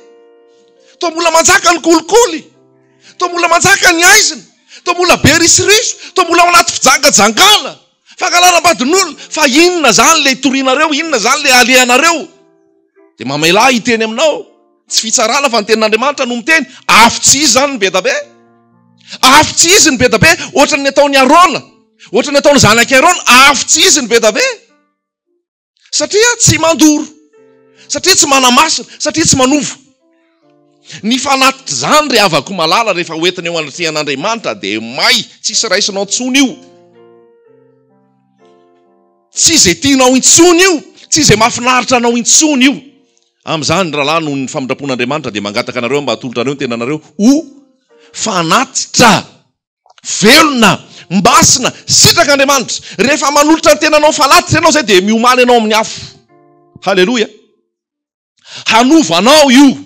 Tao mbola manjaka ny kolikoly. Tao mbola manjaka ny aizina. Tao mbola be risiriso. Tao mbola ao anaty fijangajangana. Fangalanam-badin'olona. Fa inona zany le itorianareo? Inona zany le alehanareo? Dia mamela hiteny aminao. Tsy fitsarana fa ny tenin'Andriamanitra no miteny. Afo tsy izy zany ny be da be. Afo tsy izy ny be da be. Ohatra ny ataony Arona. Ohatra ny ataony zanaky Arona. Afo tsy izy ny be da be. Satria tsy mandoro. Satria tsy manamasina. Satria tsy manova. Ny fanatitra zany re avako malala rehefa hoentiny eo anatrehan'Andriamanitra dia may. Tsisy raisinao intsony io. Tsy izay tianao intsony io. Tsy izay mahafinaritra anao intsony io. Amin'izany rahalahy noho ny famindrapon'Andriamanitra dia mangataka anareo mba hatolotra anareo ny tenanareo ho fanatitra, velona, mbasina, sitraka Andriamanitra. Rehefa manolotra ny tenanao fanatitra ianao zay dia miomana ianao amin'ny afo. Halleluja. Hanovanao io.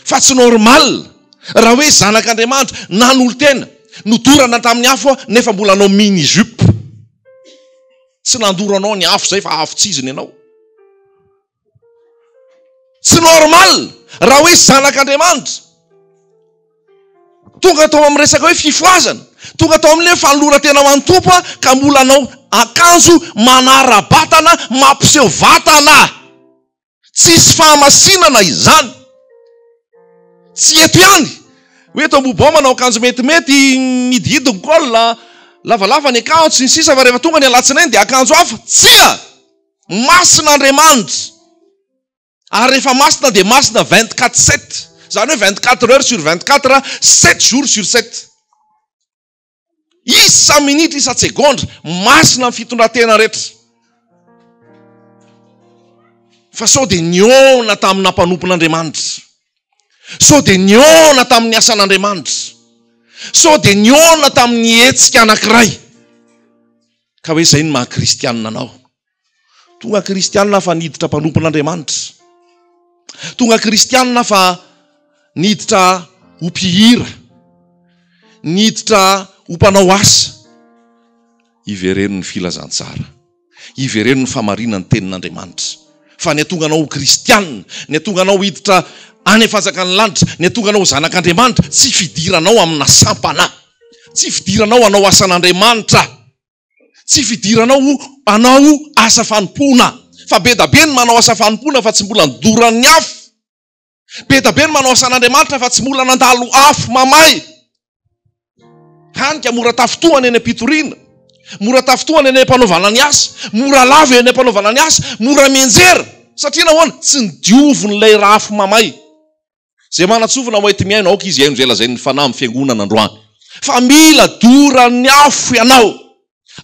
Fa tsy normal. Raha hoe zanak'Andriamanitra nanolo-tena, nodorana tamin'ny afo nefa mbola anao mini jupe. Tsy nandoranao ny afo zay fa afo tsy iziny ianao. Tsy normal. Raha hoe zanak'Andriamanitra tonga tao amin'ny resaka hoe fifoazana, tonga tao amin'ilay fanolora tena ho an'ny tompo ka mbola anao akanjo manara-batana mampiseho vatana. Tsisy fahamasinana izany. Tsy eto ihany. Hoe tombobao manao akanjo metimety, mididiny kolna, lavalava ny akanjo, sy ny sisa fa rehefa tonga ny alatsinainy dia akanjo hafa. Tsia! Masina Andriamanitra. Ary rehefa masina dia masina 24/7. Zany hoe 24 heures sur 24, 7 jours sur 7. Isa minitra, isa segondra, masina amin'ny fitondratena rehetra. Fa sao dia niona tamin'ny nampanompon'Andriamanitra. Sao dia niona tamin'ny asan'Andriamanitra. Sao dia niona tamin'ny hetsika anankiray. Ka hoe izay ny maha kristianina anao. Tonga kristianina fa niditra mpanompon'Andriamanitra. Tonga kristianina fa niditra ho mpihira. Niditra ho mpanao asa. Ivereno ny filazantsara. Ivereno ny famarinana ny tenin'Andriamanitra. Fa ny atonga anao kristianina, ny atonga anao hiditra any fanjakany lanitra, ny atonga anao zanak'Andriamanitra, tsy fidiranao amina sampana. Tsy fidiranao anao asan'Andriamanitra. Tsy fidiranao anao asa fanompona. Fa be da be ny manao asa fanompona fa tsy mbola nidoran'ny afo. Be da be ny manao asan'Andriamanitra fa tsy mbola nandalo afo mamay. Hanika mora tafitohany eny am-pitoriana. Mora tafitohany eny am-panaovana ny asa. Mora lava eny am-panaovana ny asa. Mora menjera. Satria nahoana tsy nidiovon'ilay afo mamay. Zay manatsofina hoety miaino aoka izy haino zay ny fanahy fiangonana androany. Fa mila doran'ny afo ianao.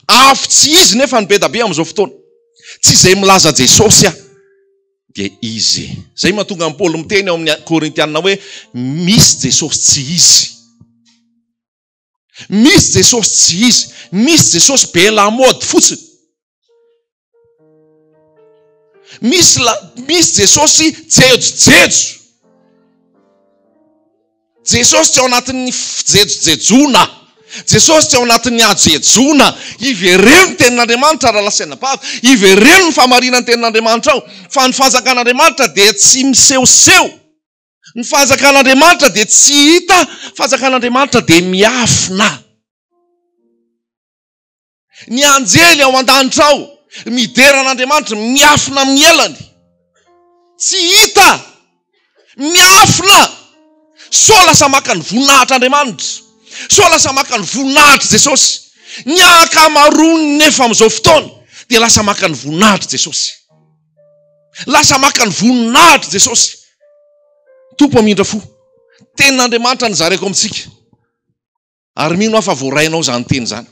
Afo tsy izy nefa ny be da be amin'izao fotoana. Tsy izay milaza Jesosy dia izy. Zay mahatonga an'i Paoly miteny ao amin'ny Korintianina hoe misy Jesosy tsy izy. Misy Jesosy tsy izy. Misy Jesosy be lamody fotsiny. Misy Jesosy jejojejo. Jesosy tsy ao anatin'ny jejojejona. Jesosy tsy ao anatin'ny ajejona. Ivereno ny tenin'Andriamanitra raha lasaina bava. Ivereno ny famarinana ny tenin'Andriamanitra ao. Fa ny fanjakan'Andriamanitra dia tsy miseo-seo. Ny fanjakan'Andriamanitra dia tsy hita. Fanjakan'Andriamanitra dia miafina. Ny anjely ao an-danitra ao, mideran'Andriamanitra miafina amin'ny elany. Tsy hita. Miafina. So lasa maka ny voninahitr'Andriamanitra. So lasa maka ny voninahitra Jesosy. Ny ankamaroany nefa amin'izao fotoana dia lasa maka ny voninahitra Jesosy. Lasa maka ny voninahitra Jesosy. Tompo amindra fo. Tenin'Andriamanitra nizareko amintsika. Ary mino afa voarainao zany teny zany.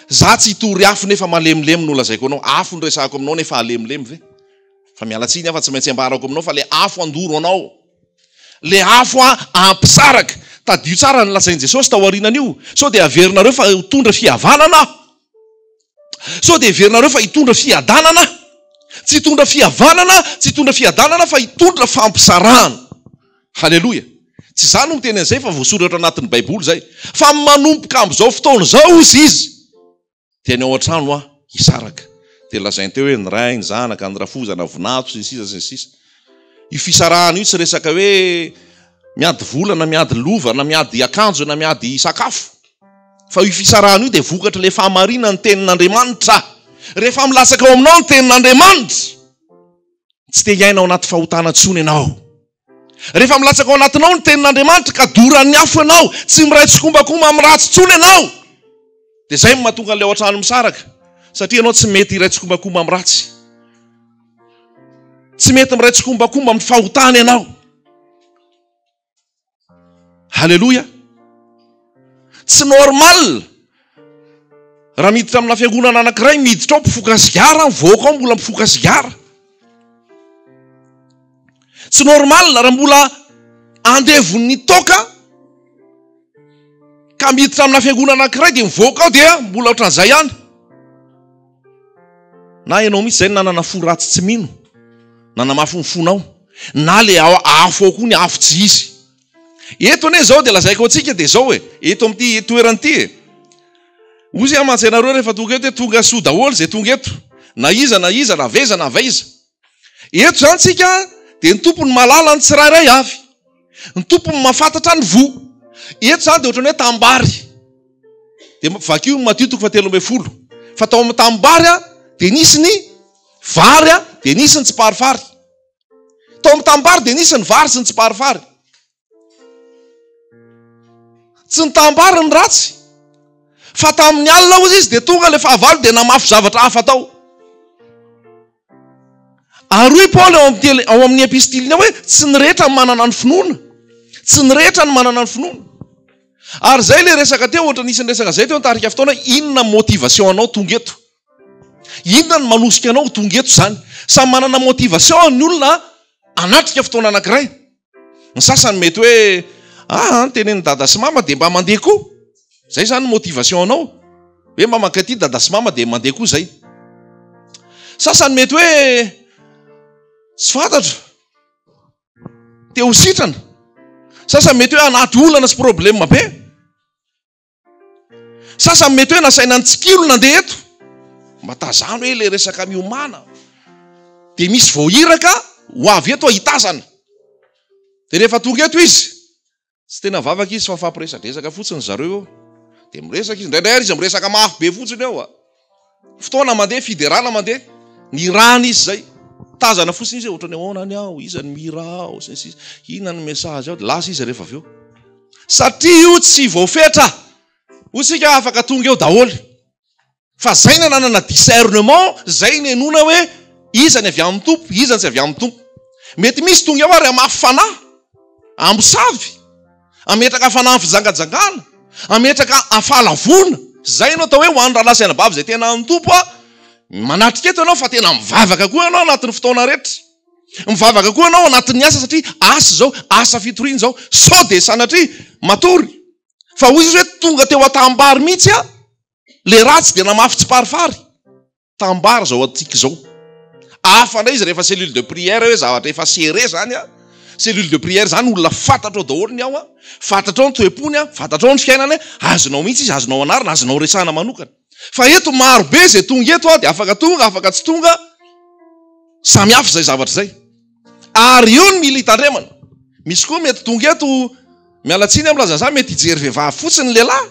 Za tsy hitory afo nefa malemilemy no lazaiko anao. Afo ny resako aminao nefa alemilemy ve? Fa mialatsiny afa tsy maintsy ambarako aminao fa le afo andoro anao. Le afo ampisaraka. Tadio tsara ny lasain Jesosy tao aorinan'io. Sao dia averinareo fa hitondra fihavanana. Sao dia averinareo fa hitondra fiadanana. Tsy hitondra fihavanana, tsy hitondra fiadanana fa hitondra fampisarana. Halleluja. Tsy zany no miteny an'izay fa voasoratra anatin'ny Baiboly zay. Fa manompoka amin'izao fotoana zao izy. Dia ny ao an-trano hisaraka. Dia lazainy teo hoe ny ray, ny zanaka, ny rafozana, vinato, sy ny sisa, sy ny sisa. Io fisarahana io tsy resaka hoe miady vola, na miady lova, na miady akanjo, na miady sakafo. Fa io fisarahana io dia vokatra le fahamarinana ny tenin'Andriamanitra. Rehefa milatsaka ao aminao ny tenin'Andriamanitra, tsy te hiaina ao anaty fahotana intsony ianao. Rehefa milatsaka ao anatinao ny tenin'Andriamanitra ka doran'ny afo ianao, tsy miraitsy kombakomba amin'ny ratsy intsony ianao. Dia zay mahatonga an'ilay ao an-trano misaraka. Satria ianao tsy mety hiraitsy kombakomba amin'ny ratsy. Tsy mety miraitsy kombakomba amin'ny fahotana ianao. Halleluja. Tsy normal. Raha miditra amina fiangonana anankiray, miditra ao mpifoka sigara, voaka ao mbola mpifoka sigara. Tsy normal raha mbola andevon'ny toka ka miditra amina fiangonana anankiray dia mivoaka ao dia mbola ohatran'izay ihany. Na ianao mitsy izay nanana fo ratsy tsy mino, nanamafy ny fonao, na le afo ao koa ny afo tsy izy. Eto ane zao dia lazaiko antsika dia zao eto amin'ity toeran'ity ozy amantsy-nareo rehefa tonga eto tonga soa daholo zay tonga eto. Na iza, na veza, na vaiza. Eto zany tsika dia ny tompony malala ny tsirairay avy. Ny tompony mahafantatra ny vo. Eto zany dia ohatrany hoe tambary. Dia vakio Matthieu 13:10. Fa tao amin'ny tambary dia nisy ny vary dia nisy ny tsiparivary. Tao amin'ny tambary dia nisy ny vary sy ny tsy parifary. Tsy ny tambary ny ratsy. Fa tamin'ny alina ozy izy dia tonga ilay fahavalo dia namafy zavatra hafa tao. Ary Paoly ao amin'ny epistiliny hoe tsy ny rehetra manana ny finoana. Tsy ny rehetra ny manana ny finoana. Ary zay ilay resaka teo, ohatra nisy ny resaka zay teo nitarika fotoana, inona motivation anao tonga eto? Inona ny manosika anao tonga eto zany? Samy manana motivation ny olona anatrika fotoana anankiray. Ny sasany mety hoe tenen'ny dada sy mama dia mba mandeha koa. Zay zany motivation anao. Hoe mba mankaty dada sy mama dia mandeha koa zay. Sasany mety hoe tsy fantatra. Te ho sitrana. Sasany mety hoe anaty olana sy problème be. Sasany mety hoe nasaina ny tsikilo nandeha eto. Mba tazano hoe ilay resaka miomana. Dia misy voahiraka ho avy eto ahitazana. Dia rehefa tonga eto izy, tsy tena vavaka izy fa fampiresadresaka fotsiny zareo eo. Dia miresaka izy, indraindray izy miresaka mafy be fotsiny eo. Fotoana mandeha, fiderana mandeha, ny rana izy zay. Tazana fotsiny izy ohatrany ahoana ny ao, iza ny mira ao, inona ny message ao, lasa izy rehefa avy eo. Satria io tsy voafetra. Hotsika afaka tonga eo daholo. Fa zay ny nanana discernement, zay ny enona hoe iza ny avy amin'ny tompo, iza ny tsy avy amin'ny tompo. Mety misy tonga eo ary amafy fanahy, ambosavy, ametraka fanahy fijangajangana, ametraka afalavona. Zay ianao atao hoe ho an'ny rahalahy sy anabavy zay tena amin'ny tompo manatrika eto ianao fa tena mivavaka koa ianao anatin'ny fotoana rehetra. Mivavaka koa ianao anatin'ny asa satria asa zao, asa fitoriana zao, sao dia sanatria matory. Fa hoy izy hoe tonga teo atambary mihitsy le ratsy dia namafy tsy parifary. Tambary zao atika zao. Hafa ndray izy rehefa cellule de prière hoe zavatra efa serré zany cellule de prière zany olona fantatra ao daholo ny ao fantatra ao ny toepony fantatra ao ny fiainany azonao mihitsy izy, azonao anarina, azonao resana manokana. Fa eto maro be zay tonga eto dia afaka tonga, afaka tsy tonga, samy hafa zay zavatra zay. Ary io ny mila hitandremana. Misy koa mety tonga eto mialatsiny amin'ny lazazà mety hijery vehivavy fotsiny lehilahy.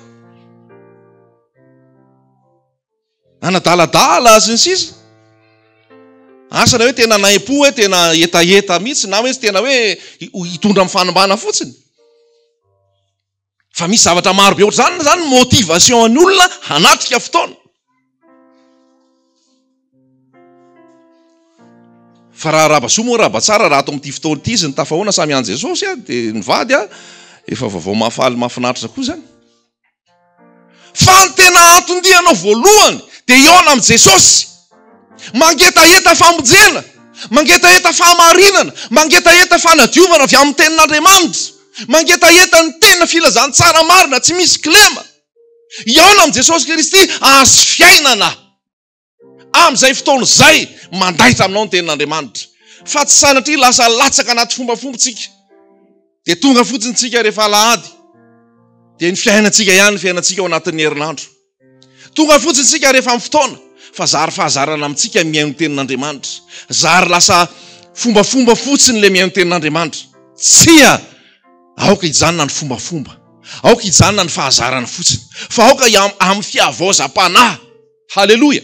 Anadaladala sy ny sisa. Asana hoe tena naimpo hoe tena etaeta mihitsy na hoe tena hoe hitondra amin'ny fanambana fotsiny. Fa misy zavatra maro be ohatr'izany zany motivation ny olona hanatrika fotoana. Fa raha rabasoa moa raha batsara raha ato amin'ity fotoana ity izy ny tafahoana samy an Jesosy dia ny vady efa vaovao mahafaly mahafinaritra koa zany. Fa ny tena antondianao voalohany dia iona amin'i Jesosy. Mangetaeta famonjena, mangetaeta fahamarinana, mangetaeta fanadiovana avy amin'ny tenin'Andriamanitra, mangetaeta ny tena filazany tsara marina tsy misy kilema. Iona amin'i Jesosy Kristy azo fiainana. Amin'izay fotoana izay mandaitra aminao ny tenin'Andriamanitra. Fa tsy sanatria lasa latsaka anaty fombafombotsika. Dia tonga fotsiny tsika rehefa alahady. Dia ny fiainantsika ihany ny fiainantsika ao anatin'ny herinandro. Tonga fotsiny tsika rehefa amin'ny fotoana. Fa zary fahazarana amintsika miaino ny tenin'Andriamanitra. Zary lasa fombafomba fotsiny le miaino ny tenin'Andriamanitra. Tsia aoka hijanona ny fombafomba. Aoka hijanona ny fahazarana fotsiny. Fa aoka amin'ny fiavozam-panahy. Halleluja.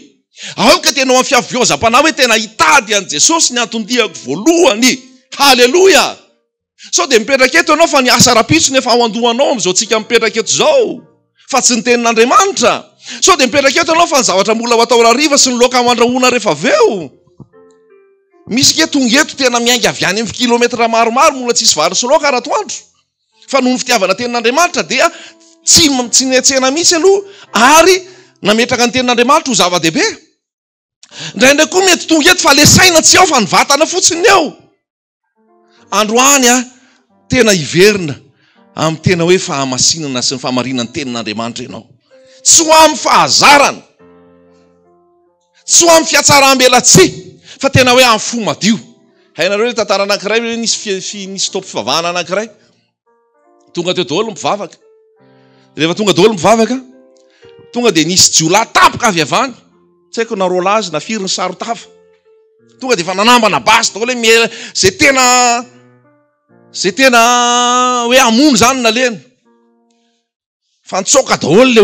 Aoka tena amin'ny fiavozam-panahy hoe tena hitady an' Jesosy ny antondiako voalohany. Halleluja. Sao dia mipetraka eto ianao fa ny asa rapitsony efa ao andohanao amin'izao tsika mipetraka eto zao. Fa tsy ny tenin'Andriamanitra. Sao dia mipetraka eto ianao fa ny zavatra mbola ho atao rariva sy ny loka amandrahoana rehefa aveo. Misy ke tonga eto tena miainga avy any amin'ny kilometra maromaro mbola tsisy vary sy loka raha toandro. Fa noho ny fitiavana tenin'Andriamanitra dia tsy niantsena mihitsy aloha ary nametraka ny tenin'Andriamanitra ho zava-dehibe. Indraindray koa mety tonga eto fa le saina tsy ao fa ny vatana fotsiny eo. Androany tena hiverina amin'ny tena hoe fahamasinana sy ny fahamarinana ny tenin'Andriamanitra ianao. Tsy ho amin'ny fahazarana, tsy ho amin'ny fiatsaram-belatsia, fa tena hoe amin'ny fo madio. Hainareo hoe tantara anankiray hoe nisy tompy fivavahana anankiray. Tonga teo daholo mivavaka. Rehefa tonga daholo mivavaka, tonga dia nisy jiolahy tapoka avy avany. Tsy haiko na rolazy na firy ny sarotafa. Tonga dia efa nanambana basy daholo hoe zay tena hoe amono zany nalena. Fa nitsoka daholo le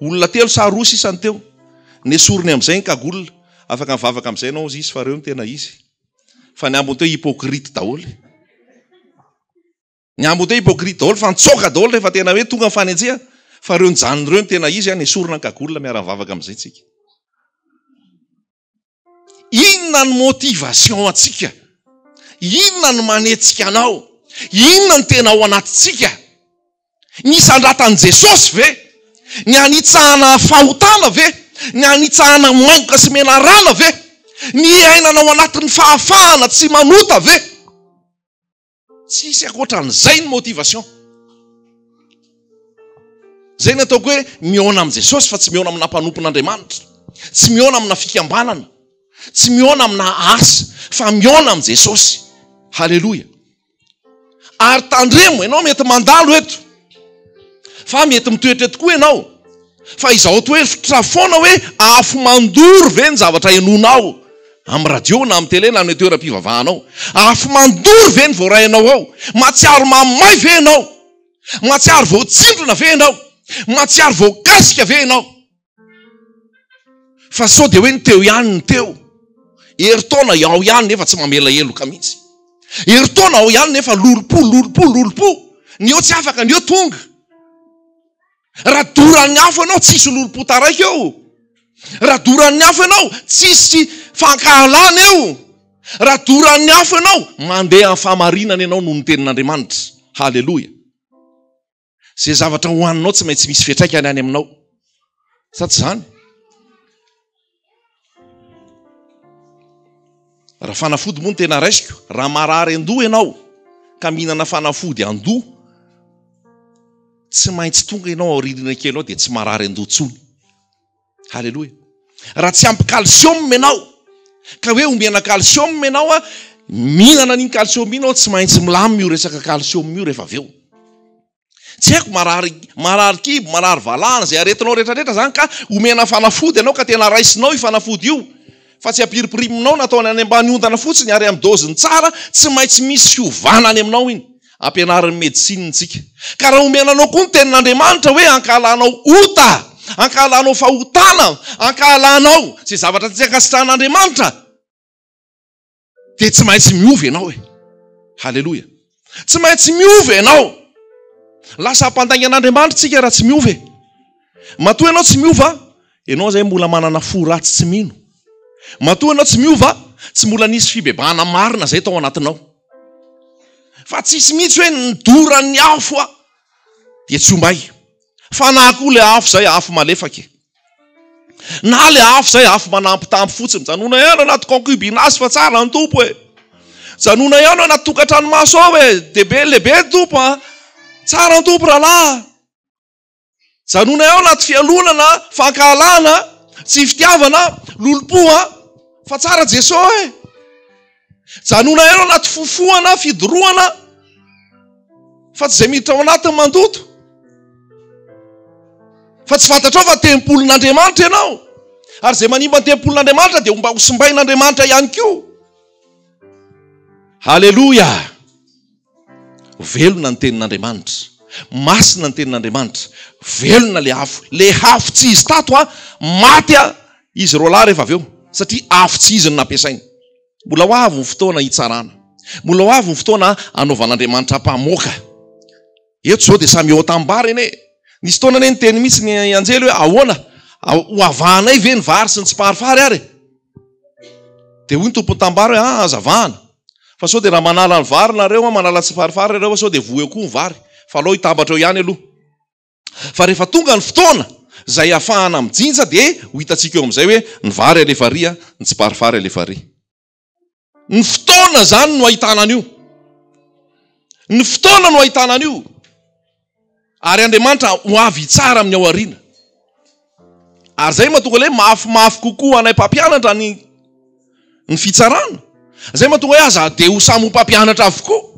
olona telo sa roa sisany teo. Nesoriny amin'izay ny kagolona. Afaka mivavaka amin'izay ianao izy fa reo ny tena izy. fa ny ambony teo hipokrity daholo. Ny ambony teo hipokrity daholo fa nitsoka daholo rehefa tena hoe tonga ny fanenjeha fa reo nyjanony reo ny tena izy any esorina ny kagolona miara-mivavaka amin'izay tsika. Inona ny motivation atsika? Inona ny manetsika anao? Inona ny tena ao anatitsika? Ny sandratan'i Jesosy ve? Ny anitsahana fahotana ve? Ny anitsahana mangoka sy menarana ve? Ny ainana ao anatin'ny fahafahana tsy manota ve? Tsisy ankoatran'izay ny motivation. Zay ny ataoko hoe miona amin'i Jesosy fa tsy miona amina mpanompon'Andriamanitra. Tsy miona amina fikambanana. Tsy miona amina asa fa miona amin'i Jesosy. Haleloia. Ary tandremo ianao mety mandalo eto. Fa mety mitoetra eto koa ianao. Fa izaho toetra foana hoe afo mandoro ve ny zavatra henonao amin'ny radio na amin'ny tele na amin'ny toeram-pivavahanao. Afo mandoro ve ny voarainao ao? Matsiaro mamay ve ianao? Matsiaro voatsindrona ve ianao? Matsiaro voakasika ve ianao? Fa sao dia hoe ny teo ihany ny teo. Heritaona ao ihany nefa tsy mamela heloka mihitsy. Heritaona ao ihany nefa lolompo. Ny eo tsy afaka, ny eo tonga. Raha doran'ny afo ianao tsisy lolompo taraiky eo. Raha doran'ny afo ianao tsisy fankahalana eo. Raha doran'ny afo ianao mandeha amin'ny famarinana ianao noho ny tenin'Andriamanitra. Haleloia. Zay zavatra hohaninao tsy maintsy misy fiantraikany any aminao. Sa tsy zany? Raha fanafody moa no tena raisiko, raha marary andoha ianao ka mihinana fanafody andoha, tsy maintsy tonga ianao aorinina kely ao dia tsy marary andoha tsony. Haleloia. Raha tsy ampy calcium ianao ka hoe omena calcium ianao a, mihinana n'iny calcium iny ao tsy maintsy milamy io resaka calcium io rehefa avy eo. Tsy haiko marary kibo, marary valana zay aretinao rehetrarehetra zany ka omena fanafody ianao ka tena raisinao io fanafody io. Fa tsy ampiripiriminao nataony any ambany ondana fotsiny ary amin'ny doziny tsara, tsy maintsy misy fiovana any aminao iny. Ampianarin'ny medicine tsika. Ka raha omenanao koa ny tenin'Andriamanitra hoe ankalanao ota, ankalanao fahotana, ankalanao zay zavatra tsy ankasitran'Andriamanitra, dia tsy maintsy miova ianao e. Haleloia. Tsy maintsy miova ianao. Lasa ampandaingan'Andriamanitra tsika raha tsy miova e. Matoa ianao tsy miova, ianao zay mbola manana fo ratsy tsy mino. Matoa ianao tsy miova, tsy mbola nisy fibebahana marina zay tao anatinao. Fa tsisy mihitsy hoe nidoran'ny afo a dia tsy ombay. Fa na koa le afo zay afo malefaka. Na le afo zay afo manampitampy fotsiny. Janona ihany anaty concubinage fa tsara ny tompo e. Janona ihany anaty tokantranomaso ao e. Debe lehibe tompo a. Tsara ny tompo rahalahy. Janona ihany anaty fialonana, fankahalana, tsy fitiavana, lolompo fa tsara Jesosy e. Janona ihany anaty fofoana, fidorohana, fa tsy zay miditra ao anatiny mandoto. Fa tsy fantatrao fa tempolon'Andriamanitra ianao. Ary zay manimba ny tempolon'Andriamanitra dia mba hosimbain'Andriamanitra ihany koa. Haleloia. Velona ny tenin'Andriamanitra. Masina ny tenin'Andriamanitra. Velona le afo. Le afo tsy izy tato maty izy roalahy rehefa avy eo. Satria afo tsy izy ny nampiasainy. Mbola ho avy ny fotoana hitsarana. Mbola ho avy ny fotoana anaovan'Andriamanitra mpamoaka. Eto zao dia samy eo tambara eny e. Nisy taona ane ny teny mihitsy ny anjely hoe ahoana? Ho avahanay ve ny vary sy ny tsy parifary ary? Dia hoy ny tompony tambara hoe azavahana. Fa sao dia raha manala ny vary nareo, manala tsy parifary nareo, sao dia voeo koa ny vary. Fa alao hitambatra eo ihany aloha. Fa rehefa tonga ny fotoana zay ahafahana mijinja dia ho hitantsika eo amin'izay hoe ny vary alefa ry, ny tsy parifary alefa ry. Ny fotoana zany no ahitana an'io. Ny fotoana no ahitana an'io. Ary Andriamanitra ho avy tsara amin'ny ao aoriana. Ary zay mahatonga hoe mafimafy kokoa anay mpampianatra ny fitsarana. Zay mahatonga hoe aza dia ho samy mpampianatra avokoa.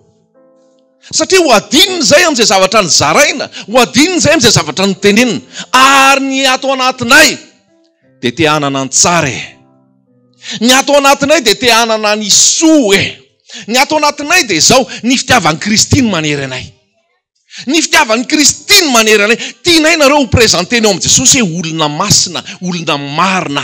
Satria ho adininy zay amin'izay zavatra ny zaraina, ho adininy zay amin'izay zavatra ny tenenina. Ary ny ato anatinay dia te hanana ny tsara e. Ny ato anatinay dia te hanana ny soa e. Ny ato anatinay dia izao ny fitiavan'ny Kristiny manery anay. Ny fitiavan'ny Kristiny manery anay. Tianay nareo ho prezanteny ao amin'i Jesosy hoe olona masina, olona marina.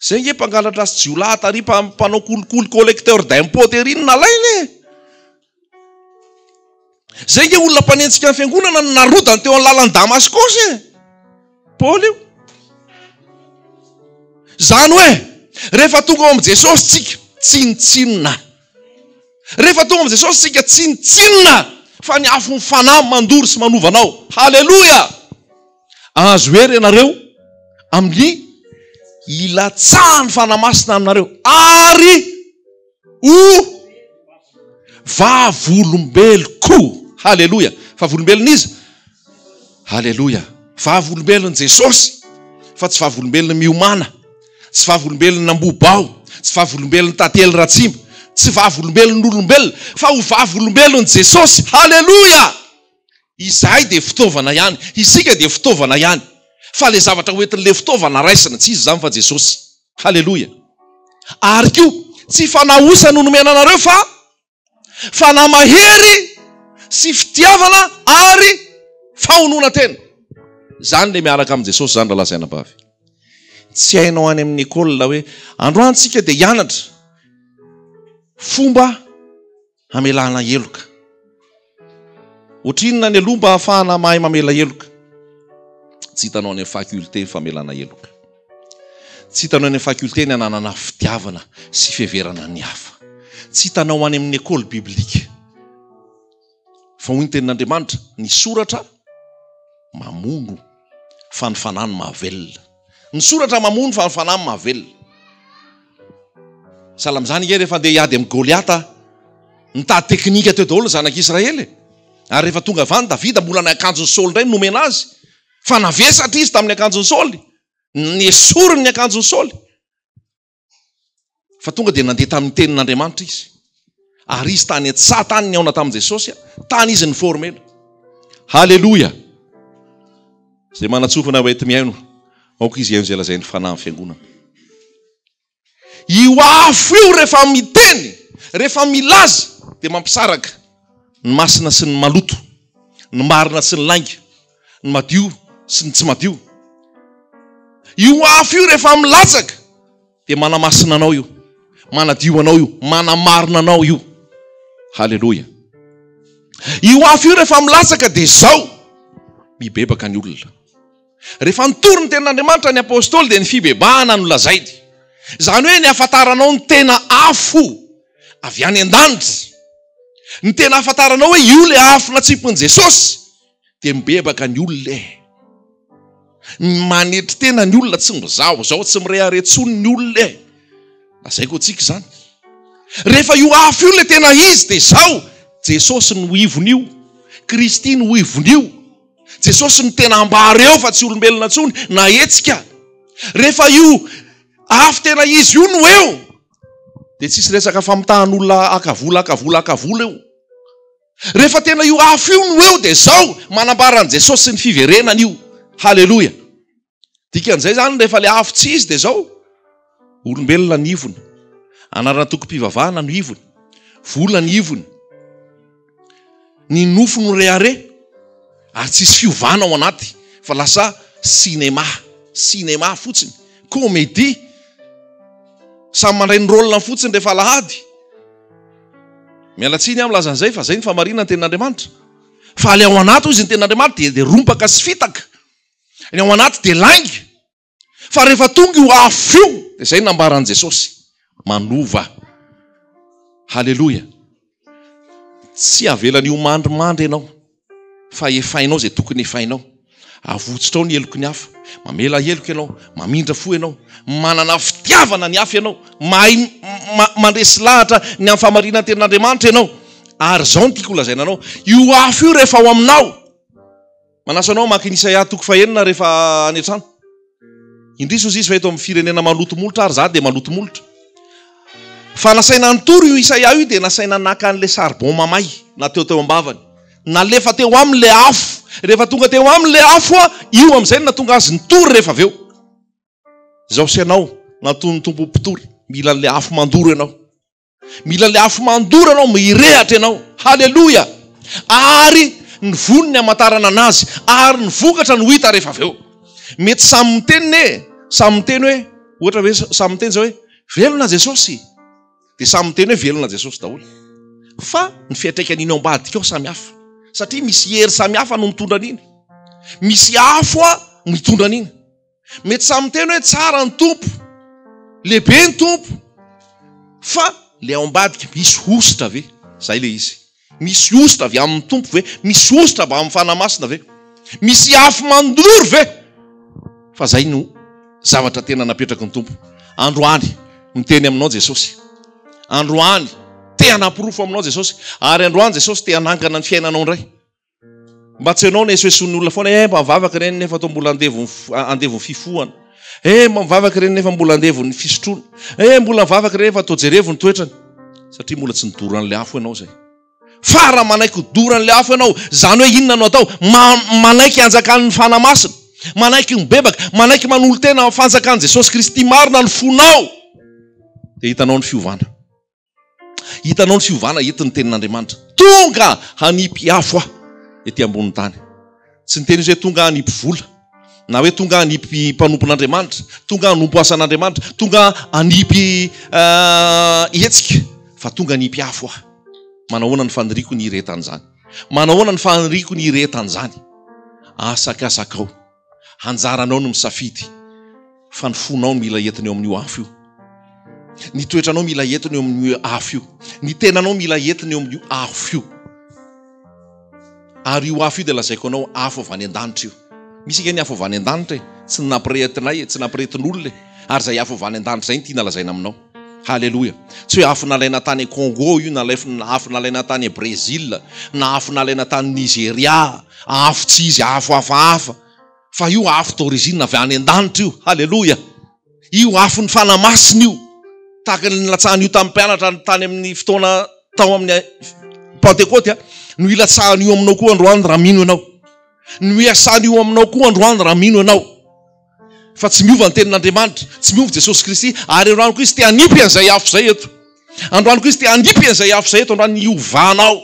Zay nge mpangalatra azy jiolahy tary mpanao kolikoly collecteur d'impôt tery iny nalainy. Zay nge olona mpanentsika ny fiangonana narodany teo amin'ny lalan'ny Damaskosy. Paul io. Zany hoe rehefa tonga ao amin'i Jesosy tsika tsinitsinina. Rehefa tonga amin'i Jesosy tsika tsinitsinina fa ny afo ny fanahy mandory sy manovanao. Haleluya. Azo hery ianareo amin'ny ilatsahany fanamasina aminareo ary vavolombeloko. Haleluya. Vavolombelona izy. Haleluya. Vavolombelona Jesosy fa tsy vavolombelona miomana, tsy vavolombelona mbobao, tsy vavolombelona tantely ratsimba, tsy vavolombelon'olombelona fa ho vavolombelona Jesosy. Haleluya. Izahay dia fitaovana ihany, isika dia fitaovana ihany, fa le zavatra hoentin'le fitaovana raisina tsy izy zany fa Jesosy. Haleluya. Ary koa tsy fanahosana nomena anareo fa fanamahery sy fitiavana ary fahonona tena. Zany le miaraka amin'ny Jesosy zany raha lazaina bavy. Tsy hainao any amin'ny école hoe androany tsika dia hianatra fomba hamelana heloka. Ohatrinona ny aloha mba ahafahana mahay mamela heloka? Tsy hitanao any amin'ny faculté ny famelana heloka. Tsy hitanao any amin'ny faculté ny ananana fitiavana sy fiheverana ny hafa. Tsy hitanao any amin'ny école biblika. Fa hoy ny tenin'Andriamanitra ny soratra mamono fa ny fanahy mahavelona. Ny soratra mamono fa ny fanahy mahavelona. Sahala amin'izany nge rehefa andeha hiady amin'ny Goliata nitady teknika teo daholo zanak'Israely. Ary rehefa tonga avany Davida mbola ny akanjon'ny Saoly indray nomena azy. Fa navesatra izy tamin'ny akanjon'ny Saoly. Nesoriny ny akanjon'ny Saoly. Fa tonga dia nandeha tamin'ny tenin'Andriamanitra izy. Ary izy tany Antsaha tany ny aona tamin'i Jesosy, tany izy ny formela. Haleluya. Zay manatsofana ho ety mihaino, aoka izy haino izay lazainy fanahy amin'ny fiangonana. Io afo io rehefa miteny, rehefa milaza dia mampisaraka ny masina sy ny maloto, ny marina sy ny lainga, ny madio sy ny tsy madio. Io afo io rehefa milatsaka dia manamasina anao io, manadio anao io, manamarina anao io. Haleluya. Io afo io rehefa milatsaka dia zao mibebaka ny olona. Rehefa nitory ny tenin'Andriamanitra ny apôstôly dia ny fibebahana no lazainy. Zany hoe ny afantaranao ny tena afo avy any an-danitra. Ny tena afantaranao hoe io le afo natsipon'i Jesosy dia mibebaka ny olona. Manetry tena ny olona tsy mizao zao, tsy mireharetsony ny olona. Zay koa tsika zany. Rehefa io afo io le tena izy dia zao Jesosy no ivon'io, Kristy no ivon'io. Jesosy no tena ambary eo fa tsy olombelona intsony na hetsika. Rehefa io afo tena izy io no eo dia tsisy resaka famitahan'olona akavola eo. Rehefa tena io afo io no eo dia zao manambara an Jesosy sy ny fiverenany io. Haleluya. Dikan'izay zany rehefa le afo tsy izy dia zao olombelona ny ivony, anarana tokom-pivavahana no ivony, vola ny ivony, ny nofo no rehare, ary tsisy fiovana ao anaty fa lasa sinema fotsiny, comédie, samy mandray ny rôlina fotsiny rehefa alahady. Mialatsiny amin'ny lazan'izay fa zay ny famarinana ny tenin'Andriamanitra. Fa le ao anaty izy ny tenin'Andriamanitra dia rompaka sy fitaka. Ny ao anaty dia lainga. Fa rehefa tonga io afo io dia zay nambaran'i Jesosy manova. Haleluya. Tsy avelany io mandrimandry ianao fa efainao zay tokony efainao. Avotsitra ao ny heloko ny hafa, mamela heloko ianao, mamindra fo ianao, manana fitiavana ny hafa ianao, mandresy lahatra ny amin'ny famarinana tenin'Andriamanitra ianao. Ary zao ny tiako lazaina anao, io afo io rehefa ao aminao. Manasa anao maka Isaia 9 rehefa any an-trano. Indrisy izy fa eto amin'ny firenena maloto molotra ary za dia maloto molotra. Fa nasaina nitory io Isaia io dia nasaina naka an'le charbon mamay na teo am-bavany. Nalefa teo amin'le afo. Rehefa tonga teo amin'le afo io amin'izay natonga azy nitory rehefa avy eo. Zao sy anao natony tompo mpitory, mila an'le afo mandoro ianao. Mila an'le afo mandoro ianao, mirehatra ianao. Haleluya. Ary ny voniny hamantarana anazy, ary ny vokatra no hita rehefa avy eo. Mety samy miteny hoe ohatra hoe samy miteny zao hoe velona Jesosy, dia samy miteny hoe velona Jesosy daholo. Fa ny fiantraikan'iny ao ambadika ao samy hafa, satria misy hery samy hafa no mitondra an'iny, misy afo mitondra an'iny. Mety samy miteny hoe tsara ny tompo, lehibe ny tompo, fa le ao ambadika misy ositra ve? Zay le izy. Misy ositra avy amin'ny tompo ve? Misy ositra avy amin'ny fanamasina ve? Misy afo mandoro ve? Fa zay no zavatra tena napetraka ny tompo. Androany miteny aminao Jesosy, androany te hanapirofo aminao Jesosy, ary androany Jesosy te hanangana ny fiainanao indray. Mba tsy ianao nesoeson'ny olona foana, mba mivavaka reny nefa atao mbola andevony fifohana, mba mivavaka reny nefa mbola andevony fisotroana, mbola mivavaka reny nefa atao jerevony toetrany, satria mbola tsy nidoran'le afo ianao zay. Fa raha manaiky doran'le afo ianao, zany hoe inona no atao? Manaiky anjakan'ny fanamasina, manaiky mibebaka, manaiky manolo tena fanjakan'i Jesosy Kristy marina ny fonao, dia hitanao ny fiovana. Hitanao ny fiovana entin'ny tenin'Andriamanitra. Tonga hanipy afo ety ambony tany. Tsy niteny izy hoe tonga hanipy vola, na hoe tonga hanipy mpanompon'Andriamanitra, tonga hanompo asan'Andriamanitra, tonga hanipy hetsika, fa tonga hanipy afo Manahoana ny faniriko ny iretan'izany? Manahoana ny faniriko ny iretan'izany? Asakasakao, anjaranao no misafidy, fa ny fonao no mila entiny eo amin'io afo io. Ny toetranao mila entiny eo amin'io afo io. Ny tenanao mila entiny eo amin'io afo io. Ary io afo io dia lazaiko anao afo avy any an-danitra io. Misy ikany afo avy any an-danitra tsy nampirehetinay, tsy nampirehetin'olona, ary zay afo avy any an-danitra zay ny tiana lazaina aminao. Halleluja. Tsy hoe afo nalaina tany Congo io, na afo nalaina tany Brésil, na afo nalaina tany Nigeria, afo tsy izy, afo hafahafa. Fa io afo d'origine avy any an-danitra io. Halleluja. Io afo ny fanamasina io. Tahaka ny latsahany io tamin'ny mpianatra tany amin'ny fotoana tao amin'ny Pentecote, no ilatsahany io aminao koa androany raha mino ianao. No iasany io aminao koa androany raha mino ianao. Fa tsy miova ny tenin'Andriamanitra, tsy miova Jesosy Kristy, ary androany koa izy te hanipy an'izay afo zay eto. Androany koa izy te hanipy an'izay afo zay eto, androany iovanao.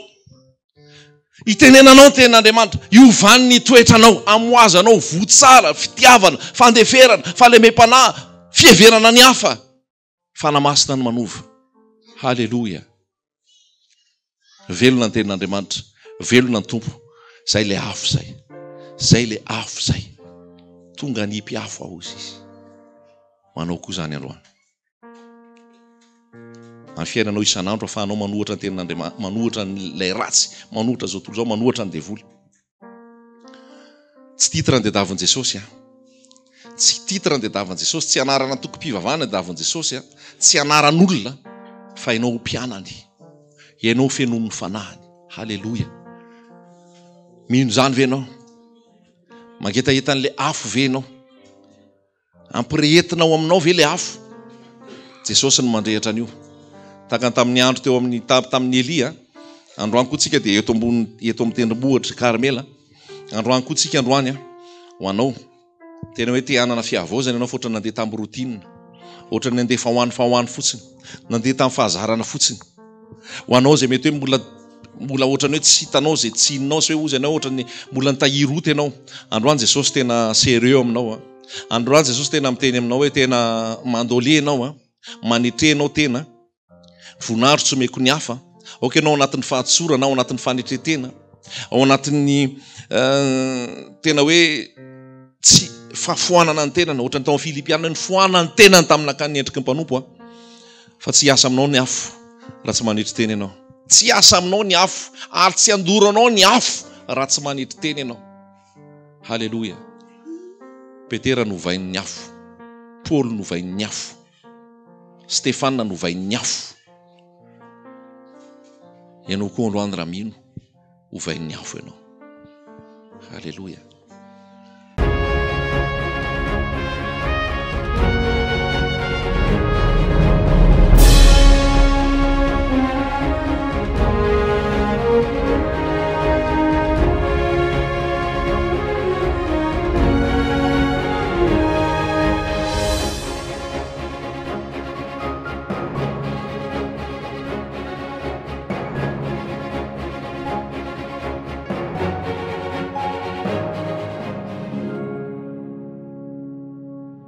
Itenenanao ny tenin'Andriamanitra, iovan'ny ny toetranao, amoazanao votsara, fitiavana, fandeferana, fahalemem-panahy, fieverana ny hafa. Fanamasina ny manova. Halleluja. Velona ny tenin'Andriamanitra, velona ny tompo. Zay le afo zay. Zay le afo zay. Tonga hanipy afo ao izy. Manao koa zany androany. Amin'ny fiainanao isan'andro afahanao manohatra ny tenin'Andriamanitra, manohatra n'ilay ratsy, manohatra zao tontolo zao, manohatra ny devoly. Tsy titra ny dedavin'i Jesosy. Tsy titra ny dedavin'i Jesosy, tsy anarana tokom-pivavahana ny dedavin'i Jesosy, tsy anaran'olona, fa ianao mpianany, ianao fenon'ny fanahiny. Halleluja. Mino zany ve ianao? Mangetahetan'le afo ve ianao? Ampirehetinao aminao ve le afo? Jesosy no mandrehitra an'io. Tahaka tamin'ny andro teo amin'ny tamin'ny Elia, androany koa tsika dia eto amin'ny tendrombohitra Karmela. Androany koa tsika androany ho anao. Tena hoe te hanana fiavozana ianao, fotra nandeha tamin'ny routine, ohatra ny nandeha fahoany fotsiny, nandeha tamin'ny fahazarana fotsiny. Ho anao zay mety hoe mbola ohatrany hoe tsy hitanao zay tsy inonao, sy hoe ozy ianao ohatrany mbola nitahiroty ianao. Androany Jesosy tena sérieux aminao. Androany Jesosy tena miteny aminao hoe tena mandôle ianao, manetrehanao tena. Vonaharo tsy meko ny hafa. Oka ianao anatin'ny fahatsorana, ao anatin'ny fanetretena, ao anatin'ny tena hoe tsy fafoanana ny tenana, ohatra ny tao Filipiana ny foanana ny tenany tamin'nakany endriky ny mpanompo, fa tsy hiasa aminao ny afo raha tsy manetry teny ianao. Tsy hiasa aminao ny afo, ary tsy andoro anao ny afo raha tsy manetry teny ianao. Halleluja. Petera novain'ny afo, Paul novain'ny afo, Stefana novain'ny afo. Ianao koa androany raha mino, hovain'ny afo ianao. Halleluja.